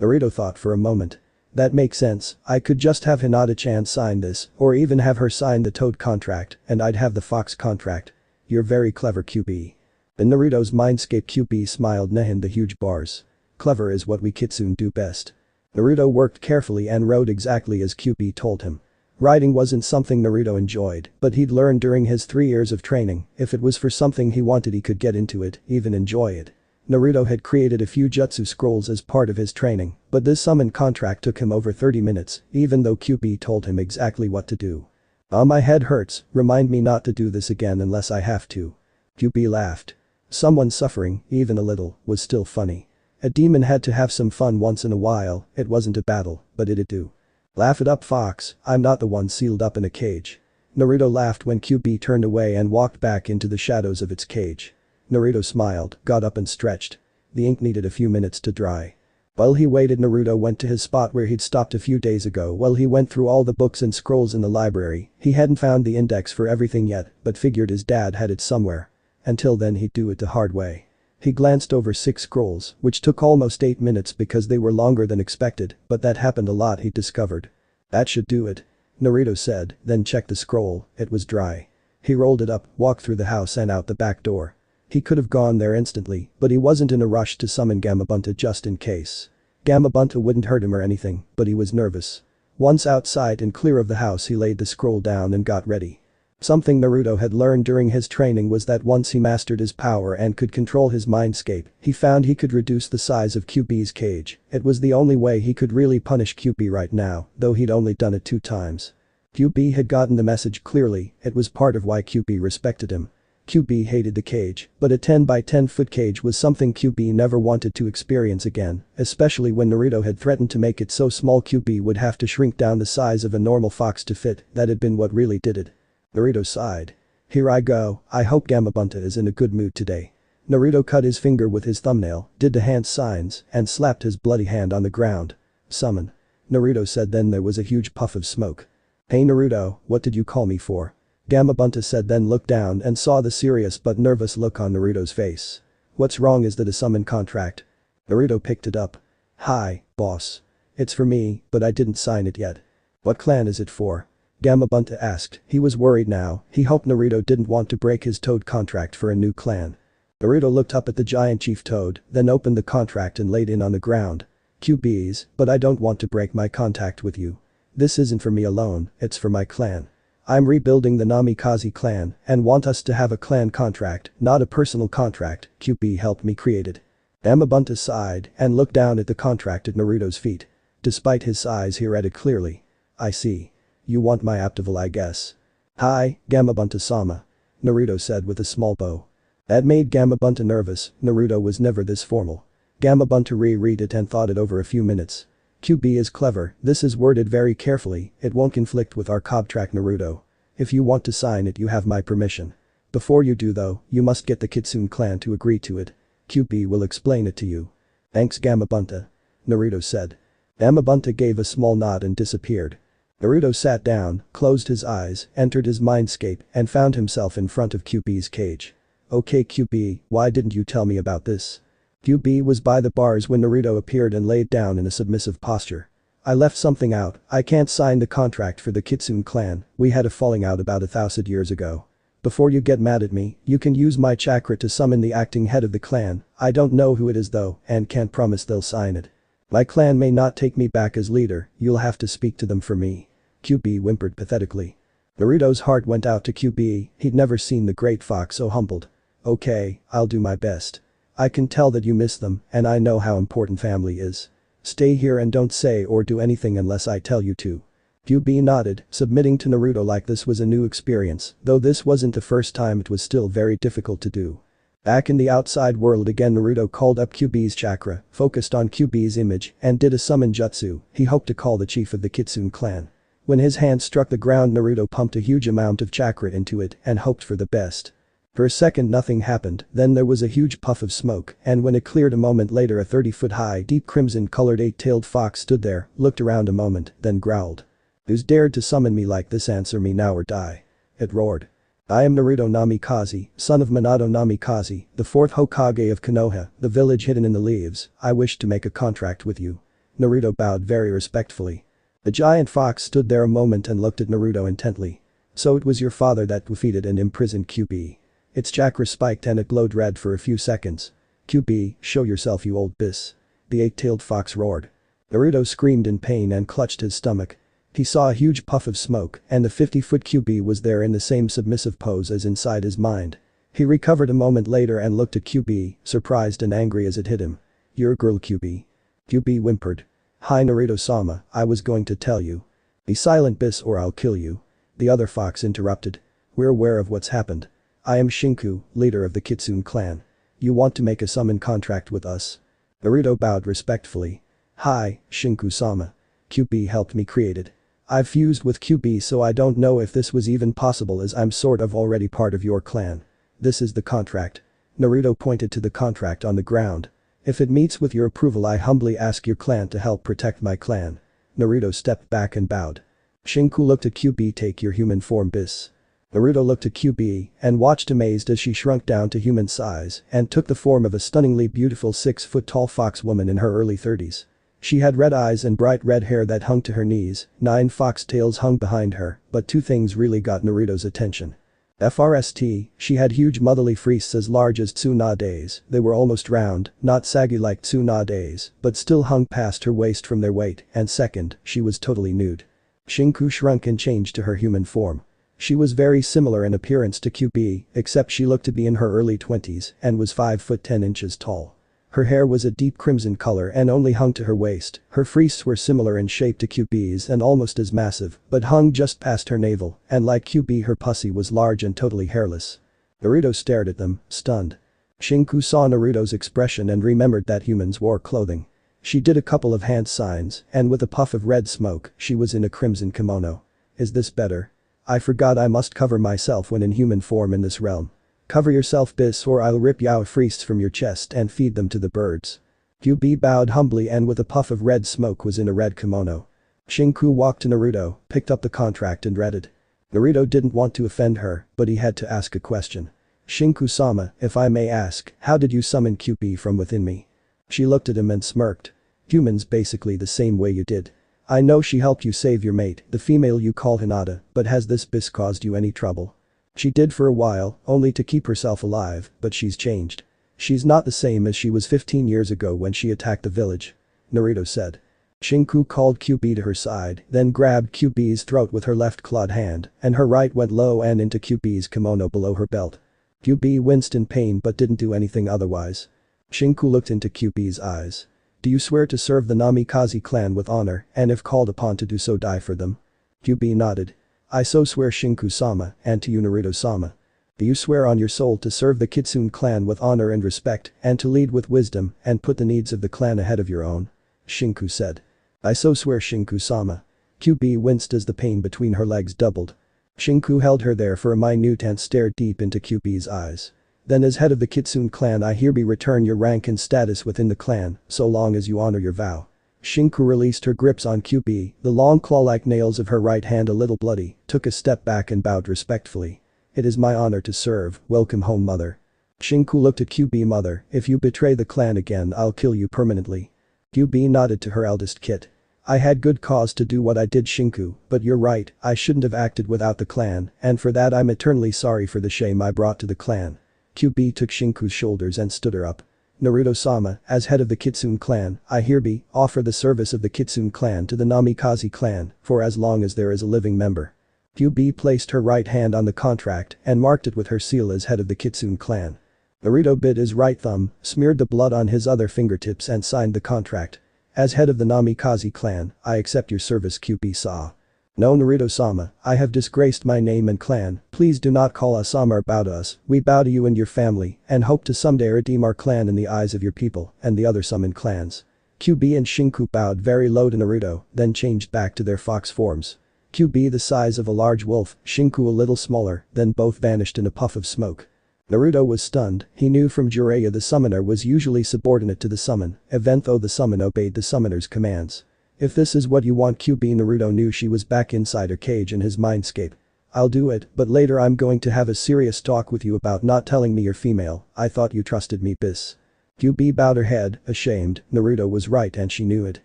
Naruto thought for a moment. That makes sense, I could just have Hinata-chan sign this, or even have her sign the toad contract, and I'd have the fox contract. You're very clever Kyubi. In Naruto's mindscape Kyubi smiled behind the huge bars. Clever is what we kitsune do best. Naruto worked carefully and wrote exactly as Kyubi told him. Writing wasn't something Naruto enjoyed, but he'd learned during his 3 years of training, if it was for something he wanted he could get into it, even enjoy it. Naruto had created a few jutsu scrolls as part of his training, but this summon contract took him over 30 minutes, even though Kyubi told him exactly what to do. My head hurts, remind me not to do this again unless I have to. Kyubi laughed. Someone suffering, even a little, was still funny. A demon had to have some fun once in a while, it wasn't a battle, but it'd do. Laugh it up fox, I'm not the one sealed up in a cage. Naruto laughed when Kyubi turned away and walked back into the shadows of its cage. Naruto smiled, got up and stretched. The ink needed a few minutes to dry. While he waited Naruto went to his spot where he'd stopped a few days ago while he went through all the books and scrolls in the library, he hadn't found the index for everything yet, but figured his dad had it somewhere. Until then he'd do it the hard way. He glanced over 6 scrolls, which took almost 8 minutes because they were longer than expected, but that happened a lot he discovered. That should do it. Naruto said, then checked the scroll, it was dry. He rolled it up, walked through the house and out the back door. He could have gone there instantly, but he wasn't in a rush to summon Gamabunta just in case. Gamabunta wouldn't hurt him or anything, but he was nervous. Once outside and clear of the house he laid the scroll down and got ready. Something Naruto had learned during his training was that once he mastered his power and could control his mindscape, he found he could reduce the size of Kyubi's cage. It was the only way he could really punish Kyubi right now, though he'd only done it 2 times. Kyubi had gotten the message clearly, it was part of why Kyubi respected him. Kyubi hated the cage, but a 10 by 10 foot cage was something Kyubi never wanted to experience again, especially when Naruto had threatened to make it so small Kyubi would have to shrink down the size of a normal fox to fit. That had been what really did it. Naruto sighed. Here I go, I hope Gamabunta is in a good mood today. Naruto cut his finger with his thumbnail, did the hand signs, and slapped his bloody hand on the ground. Summon. Naruto said, then there was a huge puff of smoke. Hey Naruto, what did you call me for? Gamabunta said, then looked down and saw the serious but nervous look on Naruto's face. What's wrong? Is that a summon contract? Naruto picked it up. Hi, boss. It's for me, but I didn't sign it yet. What clan is it for? Gamabunta asked. He was worried now. He hoped Naruto didn't want to break his Toad contract for a new clan. Naruto looked up at the giant chief Toad, then opened the contract and laid it on the ground. QBs, but I don't want to break my contact with you. This isn't for me alone, it's for my clan. I'm rebuilding the Namikaze clan and want us to have a clan contract, not a personal contract. QB helped me create it. Gamabunta sighed and looked down at the contract at Naruto's feet. Despite his size, he read it clearly. I see. You want my approval, I guess. Hi, Gamabunta-sama. Naruto said with a small bow. That made Gamabunta nervous. Naruto was never this formal. Gamabunta reread it and thought it over a few minutes. QB is clever, this is worded very carefully, it won't conflict with our contract Naruto. If you want to sign it you have my permission. Before you do though, you must get the Kitsune clan to agree to it. QB will explain it to you. Thanks Gamabunta. Naruto said. Gamabunta gave a small nod and disappeared. Naruto sat down, closed his eyes, entered his mindscape, and found himself in front of QB's cage. Okay QB, why didn't you tell me about this? QB was by the bars when Naruto appeared and laid down in a submissive posture. I left something out, I can't sign the contract for the Kitsune clan, we had a falling out about 1,000 years ago. Before you get mad at me, you can use my chakra to summon the acting head of the clan, I don't know who it is though, and can't promise they'll sign it. My clan may not take me back as leader, you'll have to speak to them for me. QB whimpered pathetically. Naruto's heart went out to QB, he'd never seen the great fox so humbled. Okay, I'll do my best. I can tell that you miss them, and I know how important family is. Stay here and don't say or do anything unless I tell you to. QB nodded, submitting to Naruto like this was a new experience, though this wasn't the first time, it was still very difficult to do. Back in the outside world again, Naruto called up QB's chakra, focused on QB's image, and did a summon jutsu. He hoped to call the chief of the Kitsune clan. When his hand struck the ground, Naruto pumped a huge amount of chakra into it and hoped for the best. For a second nothing happened, then there was a huge puff of smoke, and when it cleared a moment later a 30-foot high deep crimson-colored 8-tailed fox stood there, looked around a moment, then growled. Who's dared to summon me like this? Answer me now or die. It roared. I am Naruto Namikaze, son of Minato Namikaze, the 4th Hokage of Konoha, the village hidden in the leaves. I wish to make a contract with you. Naruto bowed very respectfully. The giant fox stood there a moment and looked at Naruto intently. So it was your father that defeated and imprisoned QB. Its chakra spiked and it glowed red for a few seconds. QB, show yourself you old bis. The 8-tailed fox roared. Naruto screamed in pain and clutched his stomach. He saw a huge puff of smoke and the 50-foot QB was there in the same submissive pose as inside his mind. He recovered a moment later and looked at QB, surprised and angry as it hit him. You're a girl QB. QB whimpered. Hi Naruto-sama, I was going to tell you. Be silent bis or I'll kill you. The other fox interrupted. We're aware of what's happened. I am Shinku, leader of the Kitsune clan. You want to make a summon contract with us? Naruto bowed respectfully. Hi, Shinku-sama. QB helped me create it. I've fused with QB so I don't know if this was even possible as I'm sort of already part of your clan. This is the contract. Naruto pointed to the contract on the ground. If it meets with your approval I humbly ask your clan to help protect my clan. Naruto stepped back and bowed. Shinku looked at QB. Take your human form bis. Naruto looked at QB and watched amazed as she shrunk down to human size and took the form of a stunningly beautiful 6-foot-tall fox woman in her early 30s. She had red eyes and bright red hair that hung to her knees, 9 fox tails hung behind her, but 2 things really got Naruto's attention. First, she had huge motherly freests as large as Tsunade's. They were almost round, not saggy like Tsunade's, but still hung past her waist from their weight, and second, she was totally nude. Shinku shrunk and changed to her human form. She was very similar in appearance to QB, except she looked to be in her early 20s and was 5 foot 10 inches tall. Her hair was a deep crimson color and only hung to her waist. Her freests were similar in shape to QB's and almost as massive, but hung just past her navel, and like QB her pussy was large and totally hairless. Naruto stared at them, stunned. Shinku saw Naruto's expression and remembered that humans wore clothing. She did a couple of hand signs, and with a puff of red smoke, she was in a crimson kimono. Is this better? I forgot I must cover myself when in human form in this realm. Cover yourself bis or I'll rip your freests from your chest and feed them to the birds. QB bowed humbly and with a puff of red smoke was in a red kimono. Shinku walked to Naruto, picked up the contract and read it. Naruto didn't want to offend her, but he had to ask a question. Shinku-sama, if I may ask, how did you summon kyubi from within me? She looked at him and smirked. Humans basically the same way you did. I know she helped you save your mate, the female you call Hinata, but has this bis caused you any trouble? She did for a while, only to keep herself alive, but she's changed. She's not the same as she was 15 years ago when she attacked the village. Naruto said. Shinku called Kyubi to her side, then grabbed Kyubi's throat with her left clawed hand, and her right went low and into Kyubi's kimono below her belt. Kyubi winced in pain but didn't do anything otherwise. Shinku looked into Kyubi's eyes. Do you swear to serve the Namikaze clan with honor, and if called upon to do so die for them? Kyubi nodded. I so swear Shinku-sama, and to you Naruto-sama. Do you swear on your soul to serve the Kitsune clan with honor and respect, and to lead with wisdom, and put the needs of the clan ahead of your own? Shinku said. I so swear Shinku-sama. Kyubi winced as the pain between her legs doubled. Shinku held her there for a minute and stared deep into Kyubi's eyes. Then as head of the Kitsune clan I hereby return your rank and status within the clan, so long as you honor your vow. Shinku released her grips on Kyubi, the long claw-like nails of her right hand a little bloody, took a step back and bowed respectfully. It is my honor to serve, welcome home mother. Shinku looked at Kyubi mother, if you betray the clan again I'll kill you permanently. Kyubi nodded to her eldest kid. I had good cause to do what I did Shinku, but you're right, I shouldn't have acted without the clan, and for that I'm eternally sorry for the shame I brought to the clan. Kyubi took Shinku's shoulders and stood her up. Naruto-sama, as head of the Kitsune clan, I hereby offer the service of the Kitsune clan to the Namikaze clan, for as long as there is a living member. Kyubi placed her right hand on the contract and marked it with her seal as head of the Kitsune clan. Naruto bit his right thumb, smeared the blood on his other fingertips and signed the contract. As head of the Namikaze clan, I accept your service Kyubi-sa. No Naruto-sama, I have disgraced my name and clan, please do not call us sama or bow to us, we bow to you and your family, and hope to someday redeem our clan in the eyes of your people, and the other summoned clans. Kyubi and Shinku bowed very low to Naruto, then changed back to their fox forms. Kyubi the size of a large wolf, Shinku a little smaller, then both vanished in a puff of smoke. Naruto was stunned, he knew from Jiraiya the summoner was usually subordinate to the summon, even though the summon obeyed the summoner's commands. If this is what you want Kyubi Naruto knew she was back inside her cage in his mindscape. I'll do it, but later I'm going to have a serious talk with you about not telling me you're female, I thought you trusted me bis. Kyubi bowed her head, ashamed, Naruto was right and she knew it.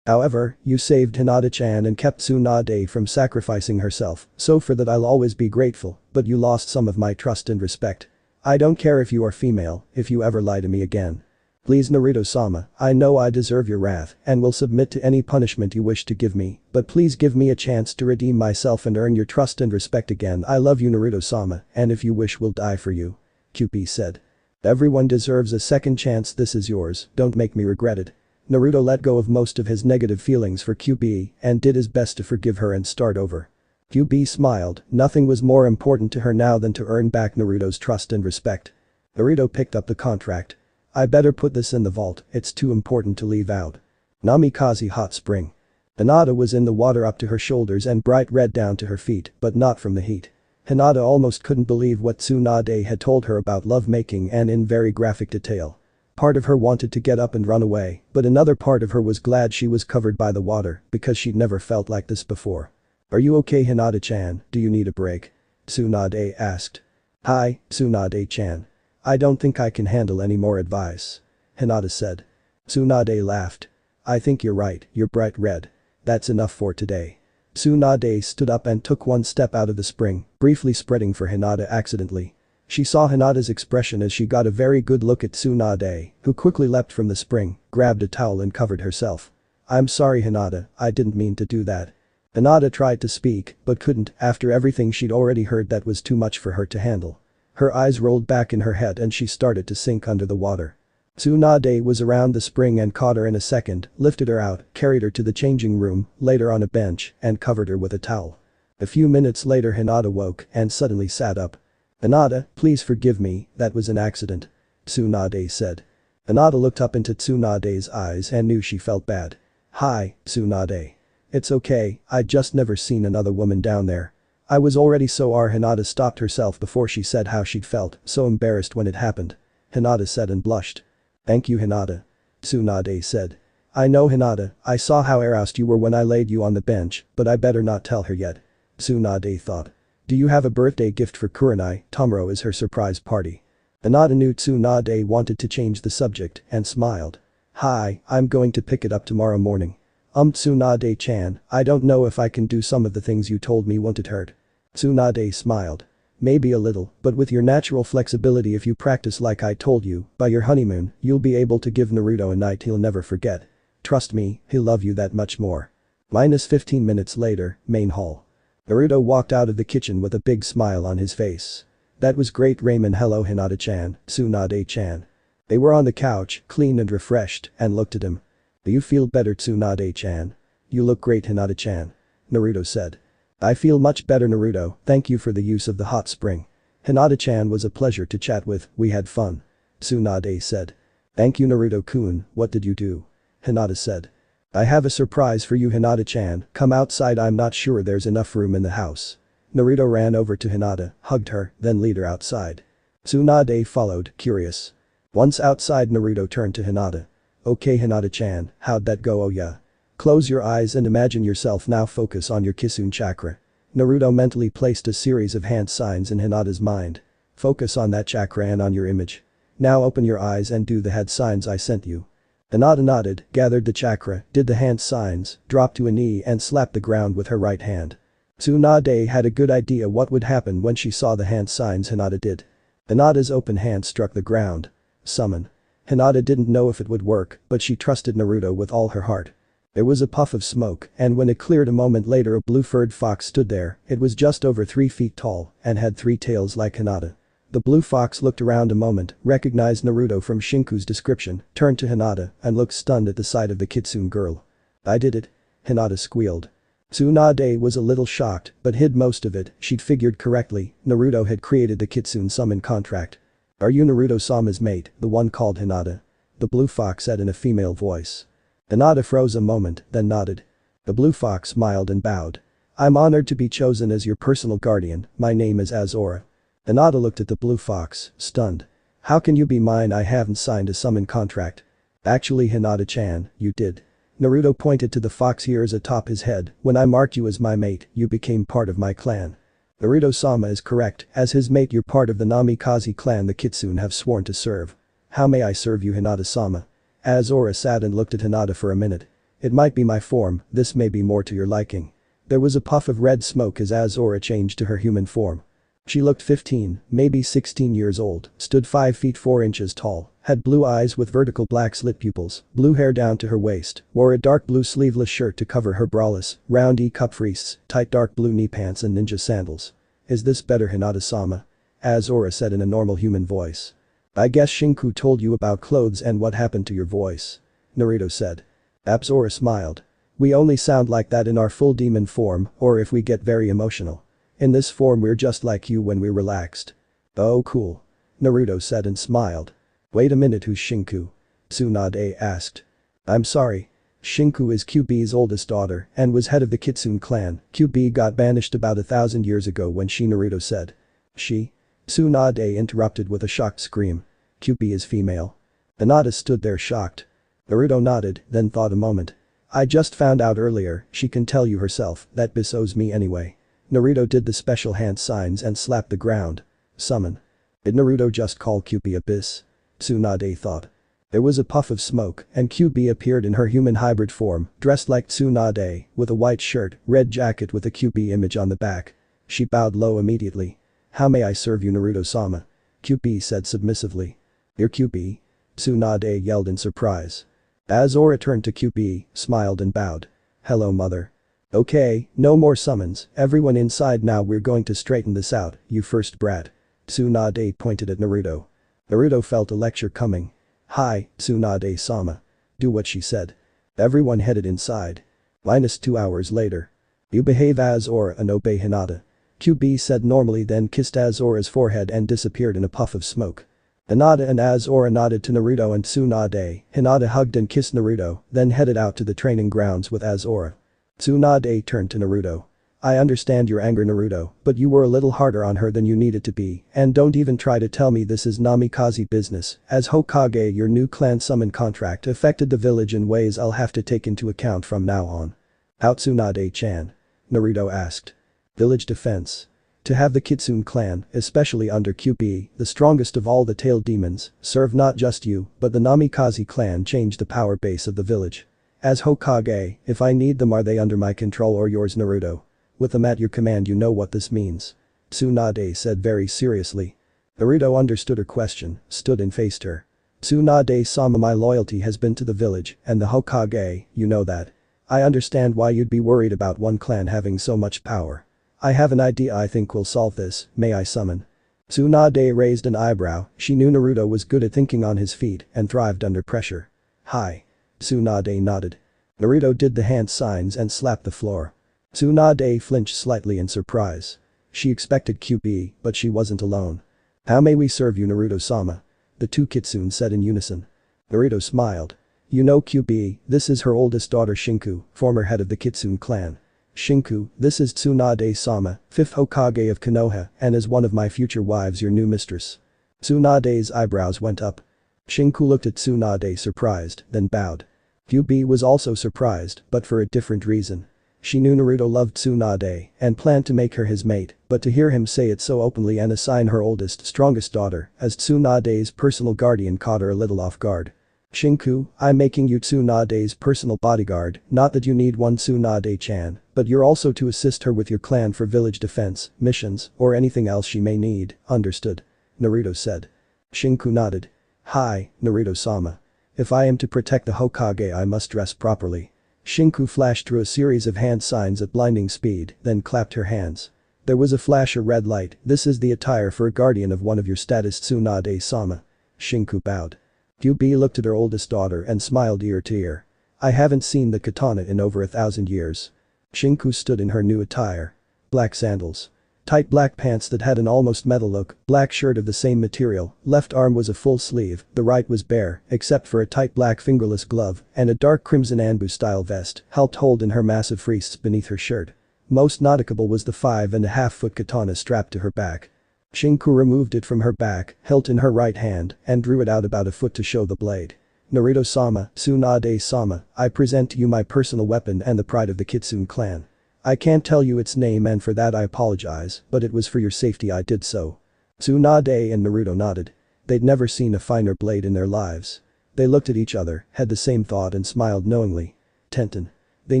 However, you saved Hinata-chan and kept Tsunade from sacrificing herself, so for that I'll always be grateful, but you lost some of my trust and respect. I don't care if you are female, if you ever lie to me again. Please Naruto-sama, I know I deserve your wrath and will submit to any punishment you wish to give me, but please give me a chance to redeem myself and earn your trust and respect again. I love you Naruto-sama, and if you wish will die for you. Kyubi said. Everyone deserves a second chance, this is yours, don't make me regret it. Naruto let go of most of his negative feelings for Kyubi and did his best to forgive her and start over. Kyubi smiled, nothing was more important to her now than to earn back Naruto's trust and respect. Naruto picked up the contract. I better put this in the vault, it's too important to leave out. Namikaze hot spring. Hinata was in the water up to her shoulders and bright red down to her feet, but not from the heat. Hinata almost couldn't believe what Tsunade had told her about lovemaking and in very graphic detail. Part of her wanted to get up and run away, but another part of her was glad she was covered by the water because she'd never felt like this before. Are you okay Hinata-chan, do you need a break? Tsunade asked. Hi, Tsunade-chan. I don't think I can handle any more advice. Hinata said. Tsunade laughed. I think you're right, you're bright red. That's enough for today. Tsunade stood up and took one step out of the spring, briefly spreading for Hinata accidentally. She saw Hinata's expression as she got a very good look at Tsunade, who quickly leapt from the spring, grabbed a towel and covered herself. I'm sorry Hinata, I didn't mean to do that. Hinata tried to speak, but couldn't after everything she'd already heard that was too much for her to handle. Her eyes rolled back in her head and she started to sink under the water. Tsunade was around the spring and caught her in a second, lifted her out, carried her to the changing room, laid her on a bench, and covered her with a towel. A few minutes later Hinata woke and suddenly sat up. Hinata, please forgive me, that was an accident. Tsunade said. Hinata looked up into Tsunade's eyes and knew she felt bad. Hi, Tsunade. It's okay, I'd just never seen another woman down there. I was already so Hinata stopped herself before she said how she'd felt, so embarrassed when it happened. Hinata said and blushed. Thank you Hinata. Tsunade said. I know Hinata, I saw how aroused you were when I laid you on the bench, but I better not tell her yet. Tsunade thought. Do you have a birthday gift for Kurenai? Tomorrow is her surprise party. Hinata knew Tsunade wanted to change the subject and smiled. Hi, I'm going to pick it up tomorrow morning. Tsunade-chan, I don't know if I can do some of the things you told me, won't it hurt? Tsunade smiled. Maybe a little, but with your natural flexibility, if you practice like I told you, by your honeymoon, you'll be able to give Naruto a night he'll never forget. Trust me, he'll love you that much more. Minus 15 minutes later, main hall. Naruto walked out of the kitchen with a big smile on his face. That was great ramen. Hello Hinata-chan, Tsunade-chan. They were on the couch, clean and refreshed, and looked at him. Do you feel better, Tsunade-chan? You look great, Hinata-chan. Naruto said. I feel much better, Naruto, thank you for the use of the hot spring. Hinata-chan was a pleasure to chat with, we had fun. Tsunade said. Thank you, Naruto-kun, what did you do? Hinata said. I have a surprise for you, Hinata-chan, come outside, I'm not sure there's enough room in the house. Naruto ran over to Hinata, hugged her, then led her outside. Tsunade followed, curious. Once outside, Naruto turned to Hinata. Okay Hinata-chan, how'd that go? Oh yeah. Close your eyes and imagine yourself now, focus on your Kitsune chakra. Naruto mentally placed a series of hand signs in Hinata's mind. Focus on that chakra and on your image. Now open your eyes and do the head signs I sent you. Hinata nodded, gathered the chakra, did the hand signs, dropped to a knee and slapped the ground with her right hand. Tsunade had a good idea what would happen when she saw the hand signs Hinata did. Hinata's open hand struck the ground. Summon. Hinata didn't know if it would work, but she trusted Naruto with all her heart. There was a puff of smoke, and when it cleared a moment later, a blue-furred fox stood there. It was just over 3 feet tall and had 3 tails like Hinata. The blue fox looked around a moment, recognized Naruto from Shinku's description, turned to Hinata, and looked stunned at the sight of the Kitsune girl. I did it. Hinata squealed. Tsunade was a little shocked, but hid most of it. She'd figured correctly, Naruto had created the Kitsune summon contract. Are you Naruto-sama's mate, the one called Hinata? The blue fox said in a female voice. Hinata froze a moment, then nodded. The blue fox smiled and bowed. I'm honored to be chosen as your personal guardian, my name is Azora. Hinata looked at the blue fox, stunned. How can you be mine? I haven't signed a summon contract. Actually Hinata-chan, you did. Naruto pointed to the fox ears atop his head, when I marked you as my mate, you became part of my clan. Naruto-sama is correct, as his mate you're part of the Namikaze clan the Kitsune have sworn to serve. How may I serve you, Hinata-sama? Azora sat and looked at Hinata for a minute. It might be my form, this may be more to your liking. There was a puff of red smoke as Azora changed to her human form. She looked 15, maybe 16 years old, stood 5 feet 4 inches tall, had blue eyes with vertical black slit pupils, blue hair down to her waist, wore a dark blue sleeveless shirt to cover her braless, round E-cup wrists, tight dark blue knee pants and ninja sandals. Is this better, Hinata-sama? Azora said in a normal human voice. I guess Shinku told you about clothes and what happened to your voice. Naruto said. Azora smiled. We only sound like that in our full demon form or if we get very emotional. In this form we're just like you when we're relaxed. Oh cool. Naruto said and smiled. Wait a minute, who's Shinku? Tsunade asked. I'm sorry. Shinku is Kyubi's oldest daughter and was head of the Kitsune clan. Kyubi got banished about 1,000 years ago when Naruto said. She? Tsunade interrupted with a shocked scream. Kyubi is female. Hinata stood there shocked. Naruto nodded, then thought a moment. I just found out earlier, she can tell you herself, that bis owes me anyway. Naruto did the special hand signs and slapped the ground. Summon. Did Naruto just call Kyubi a bis? Tsunade thought. There was a puff of smoke and Kyubi appeared in her human hybrid form, dressed like Tsunade, with a white shirt, red jacket with a Kyubi image on the back. She bowed low immediately. How may I serve you, Naruto-sama? Kyubi said submissively. You're Kyubi? Tsunade yelled in surprise. Azora turned to Kyubi, smiled and bowed. Hello mother. Okay, no more summons, everyone inside now, we're going to straighten this out, you first brat. Tsunade pointed at Naruto. Naruto felt a lecture coming. Hi, Tsunade-sama. Do what she said. Everyone headed inside. Minus 2 hours later. You behave, Azora, and obey Hinata. Kyubi said normally, then kissed Azora's forehead and disappeared in a puff of smoke. Hinata and Azora nodded to Naruto and Tsunade. Hinata hugged and kissed Naruto, then headed out to the training grounds with Azora. Tsunade turned to Naruto. I understand your anger Naruto, but you were a little harder on her than you needed to be, and don't even try to tell me this is namikaze business, as Hokage your new clan summon contract affected the village in ways I'll have to take into account from now on. How Tsunade-chan? Naruto asked. Village defense. To have the Kitsune clan, especially under kyubi, the strongest of all the tailed demons, serve not just you, but the namikaze clan change the power base of the village. As Hokage, if I need them are they under my control or yours Naruto? With them at your command you know what this means. Tsunade said very seriously. Naruto understood her question, stood and faced her. Tsunade-sama my loyalty has been to the village and the Hokage, you know that. I understand why you'd be worried about one clan having so much power. I have an idea I think will solve this, may I summon? Tsunade raised an eyebrow, she knew Naruto was good at thinking on his feet and thrived under pressure. Hi. Tsunade nodded. Naruto did the hand signs and slapped the floor. Tsunade flinched slightly in surprise. She expected kyubi, but she wasn't alone. How may we serve you Naruto-sama? The two kitsune said in unison. Naruto smiled. You know kyubi, this is her oldest daughter Shinku, former head of the Kitsune clan. Shinku, this is Tsunade-sama, 5th Hokage of Konoha and is one of my future wives your new mistress. Tsunade's eyebrows went up. Shinku looked at Tsunade surprised, then bowed. Kyubi was also surprised, but for a different reason. She knew Naruto loved Tsunade and planned to make her his mate, but to hear him say it so openly and assign her oldest, strongest daughter as Tsunade's personal guardian caught her a little off guard. Shinku, I'm making you Tsunade's personal bodyguard, not that you need one Tsunade-chan, but you're also to assist her with your clan for village defense, missions, or anything else she may need, understood? Naruto said. Shinku nodded. Hi, Naruto-sama. If I am to protect the Hokage I must dress properly. Shinku flashed through a series of hand signs at blinding speed, then clapped her hands. There was a flash of red light, this is the attire for a guardian of one of your status Tsunade-sama. Shinku bowed. Kyubi looked at her oldest daughter and smiled ear to ear. I haven't seen the katana in over 1,000 years. Shinku stood in her new attire. Black sandals. Tight black pants that had an almost metal look, black shirt of the same material, left arm was a full sleeve, the right was bare, except for a tight black fingerless glove, and a dark crimson Anbu-style vest helped hold in her massive wrists beneath her shirt. Most noticeable was the 5.5-foot katana strapped to her back. Shinku removed it from her back, held in her right hand, and drew it out about a foot to show the blade. Naruto-sama, Tsunade-sama, I present to you my personal weapon and the pride of the Kitsune clan. I can't tell you its name and for that I apologize, but it was for your safety I did so. Tsunade and Naruto nodded. They'd never seen a finer blade in their lives. They looked at each other, had the same thought and smiled knowingly. Tenten. They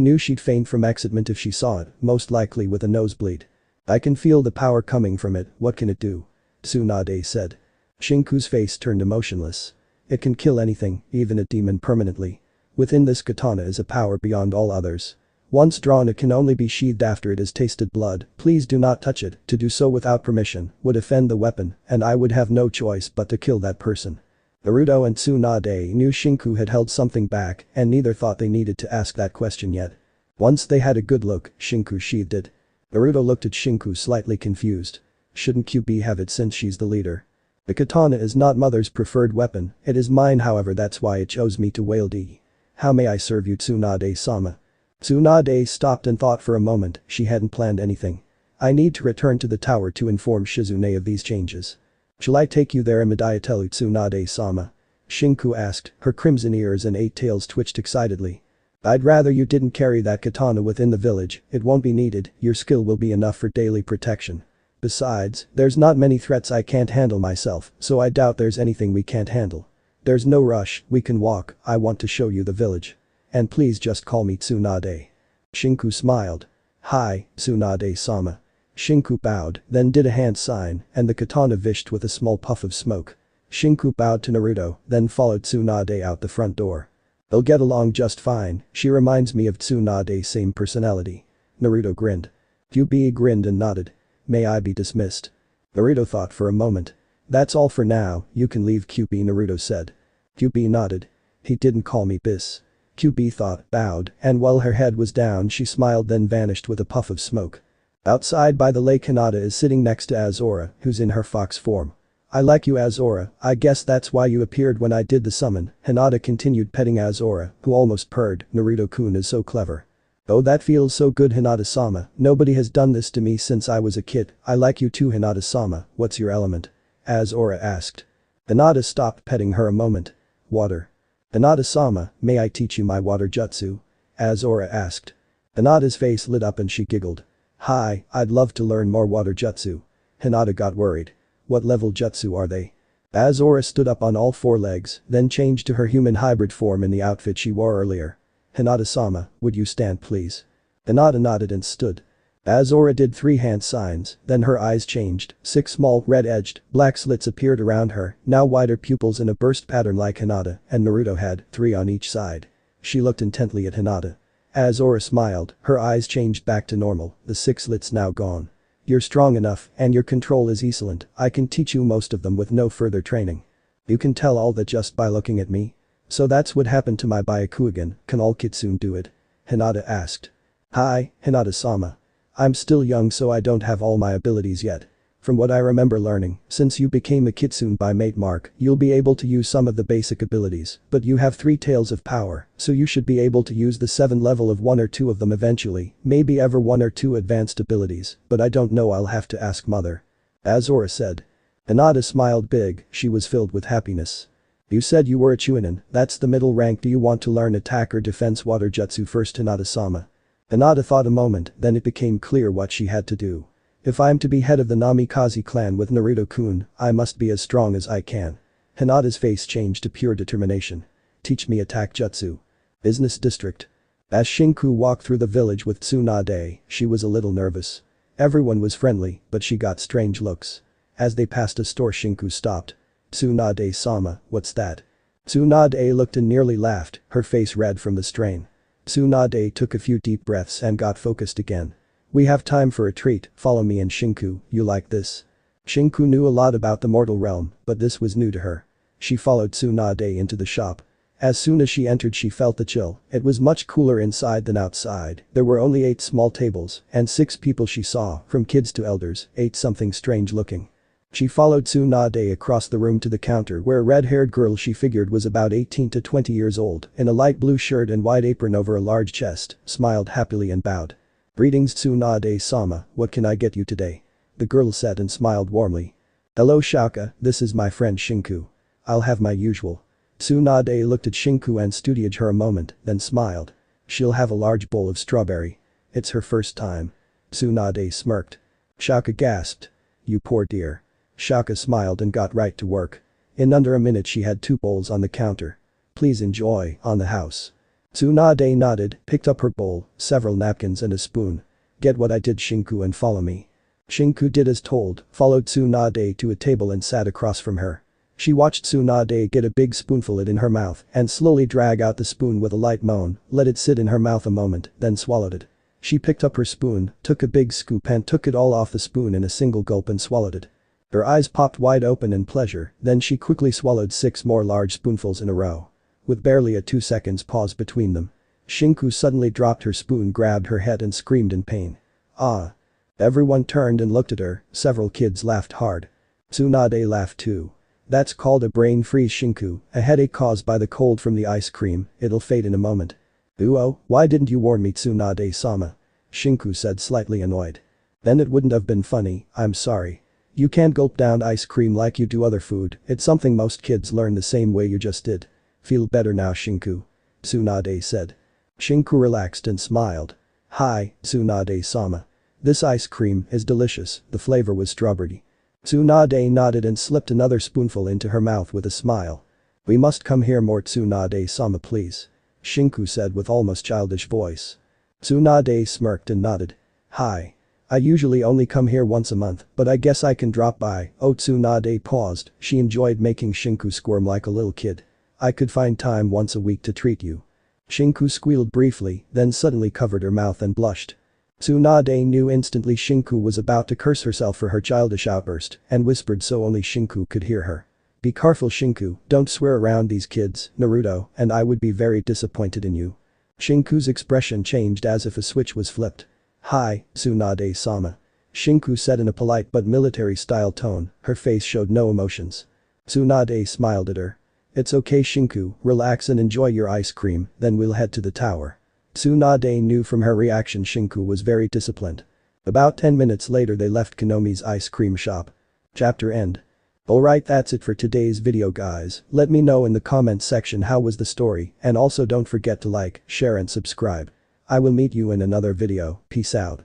knew she'd faint from excitement if she saw it, most likely with a nosebleed. I can feel the power coming from it, what can it do? Tsunade said. Shinku's face turned emotionless. It can kill anything, even a demon permanently. Within this katana is a power beyond all others. Once drawn it can only be sheathed after it has tasted blood, please do not touch it, to do so without permission would offend the weapon and I would have no choice but to kill that person. Naruto and Tsunade knew Shinku had held something back and neither thought they needed to ask that question yet. Once they had a good look, Shinku sheathed it. Naruto looked at Shinku slightly confused. Shouldn't Kyubi have it since she's the leader? The katana is not mother's preferred weapon, it is mine however that's why it chose me to wield it. How may I serve you Tsunade-sama? Tsunade stopped and thought for a moment, she hadn't planned anything. I need to return to the tower to inform Shizune of these changes. Shall I take you there immediately Tsunade-sama? Shinku asked, her crimson ears and 8 tails twitched excitedly. I'd rather you didn't carry that katana within the village, it won't be needed, your skill will be enough for daily protection. Besides, there's not many threats I can't handle myself, so I doubt there's anything we can't handle. There's no rush, we can walk, I want to show you the village. And please just call me Tsunade. Shinku smiled. Hi, Tsunade-sama. Shinku bowed, then did a hand sign, and the katana vished with a small puff of smoke. Shinku bowed to Naruto, then followed Tsunade out the front door. They'll get along just fine, she reminds me of Tsunade, same personality. Naruto grinned. Kyubi grinned and nodded. May I be dismissed? Naruto thought for a moment. That's all for now, you can leave Kyubi Naruto said. Kyubi nodded. He didn't call me bis. Kyubi thought, bowed, and while her head was down she smiled then vanished with a puff of smoke. Outside by the lake Hinata is sitting next to Azora, who's in her fox form. I like you Azora, I guess that's why you appeared when I did the summon, Hinata continued petting Azora, who almost purred, Naruto-kun is so clever. Oh, that feels so good, Hinata-sama. Nobody has done this to me since I was a kid. I like you too, Hinata-sama. What's your element? Azora asked. Hinata stopped petting her a moment. Water. Hinata-sama, may I teach you my water jutsu? Azora asked. Hinata's face lit up and she giggled. Hi, I'd love to learn more water jutsu. Hinata got worried. What level jutsu are they? Azora stood up on all four legs, then changed to her human hybrid form in the outfit she wore earlier. Hinata-sama, would you stand please? Hinata nodded and stood. Azora did 3 hand signs, then her eyes changed, 6 small, red-edged, black slits appeared around her, now wider pupils in a burst pattern like Hinata, and Naruto had 3 on each side. She looked intently at Hinata. Azora smiled, her eyes changed back to normal, the 6 slits now gone. You're strong enough, and your control is excellent, I can teach you most of them with no further training. You can tell all that just by looking at me? So that's what happened to my Byakugan, can all kitsune do it? Hinata asked. Hi, Hinata-sama. I'm still young so I don't have all my abilities yet. From what I remember learning, since you became a kitsune by mate mark, you'll be able to use some of the basic abilities, but you have 3 tails of power, so you should be able to use the 7 level of 1 or 2 of them eventually, maybe ever 1 or 2 advanced abilities, but I don't know, I'll have to ask mother. Azora said. Hinata smiled big, she was filled with happiness. You said you were a Chunin, that's the middle rank, do you want to learn attack or defense water jutsu first, Hinata-sama? Hinata thought a moment, then it became clear what she had to do. If I'm to be head of the Namikaze clan with Naruto-kun, I must be as strong as I can. Hinata's face changed to pure determination. Teach me attack jutsu. Business district. As Shinku walked through the village with Tsunade, she was a little nervous. Everyone was friendly, but she got strange looks. As they passed a store, Shinku stopped. Tsunade-sama, what's that? Tsunade looked and nearly laughed, her face red from the strain. Tsunade took a few deep breaths and got focused again. We have time for a treat, follow me and Shinku, you like this? Shinku knew a lot about the mortal realm, but this was new to her. She followed Tsunade into the shop. As soon as she entered she felt the chill, it was much cooler inside than outside, there were only 8 small tables, and 6 people she saw, from kids to elders, 8 something strange looking. She followed Tsunade across the room to the counter where a red-haired girl she figured was about 18 to 20 years old, in a light blue shirt and white apron over a large chest, smiled happily and bowed. Greetings Tsunade-sama, what can I get you today? The girl said and smiled warmly. Hello Shaka, this is my friend Shinku. I'll have my usual. Tsunade looked at Shinku and studied her a moment, then smiled. She'll have a large bowl of strawberry. It's her first time. Tsunade smirked. Shaka gasped. You poor dear. Shaka smiled and got right to work. In under a minute she had 2 bowls on the counter. Please enjoy, on the house. Tsunade nodded, picked up her bowl, several napkins and a spoon. Get what I did Shinku and follow me. Shinku did as told, followed Tsunade to a table and sat across from her. She watched Tsunade get a big spoonful it in her mouth and slowly drag out the spoon with a light moan, let it sit in her mouth a moment, then swallowed it. She picked up her spoon, took a big scoop and took it all off the spoon in a single gulp and swallowed it. Her eyes popped wide open in pleasure, then she quickly swallowed 6 more large spoonfuls in a row. With barely a 2 seconds pause between them. Shinku suddenly dropped her spoon, grabbed her head and screamed in pain. Ah. Everyone turned and looked at her, several kids laughed hard. Tsunade laughed too. That's called a brain freeze Shinku, a headache caused by the cold from the ice cream, it'll fade in a moment. Oh, why didn't you warn me Tsunade-sama? Shinku said slightly annoyed. Then it wouldn't have been funny, I'm sorry. You can't gulp down ice cream like you do other food, it's something most kids learn the same way you just did. Feel better now Shinku? Tsunade said. Shinku relaxed and smiled. Hi, Tsunade-sama. This ice cream is delicious, the flavor was strawberry. Tsunade nodded and slipped another spoonful into her mouth with a smile. We must come here more Tsunade-sama please. Shinku said with almost childish voice. Tsunade smirked and nodded. Hi. I usually only come here once a month, but I guess I can drop by. Oh Tsunade paused, she enjoyed making Shinku squirm like a little kid. I could find time once a week to treat you. Shinku squealed briefly, then suddenly covered her mouth and blushed. Tsunade knew instantly Shinku was about to curse herself for her childish outburst, and whispered so only Shinku could hear her. Be careful Shinku, don't swear around these kids, Naruto, and I would be very disappointed in you. Shinku's expression changed as if a switch was flipped. Hi, Tsunade-sama. Shinku said in a polite but military-style tone, her face showed no emotions. Tsunade smiled at her. It's okay Shinku, relax and enjoy your ice cream, then we'll head to the tower. Tsunade knew from her reaction Shinku was very disciplined. About 10 minutes later they left Konomi's ice cream shop. Chapter end. Alright, that's it for today's video guys. Let me know in the comments section how was the story, and also don't forget to like, share and subscribe. I will meet you in another video. Peace out.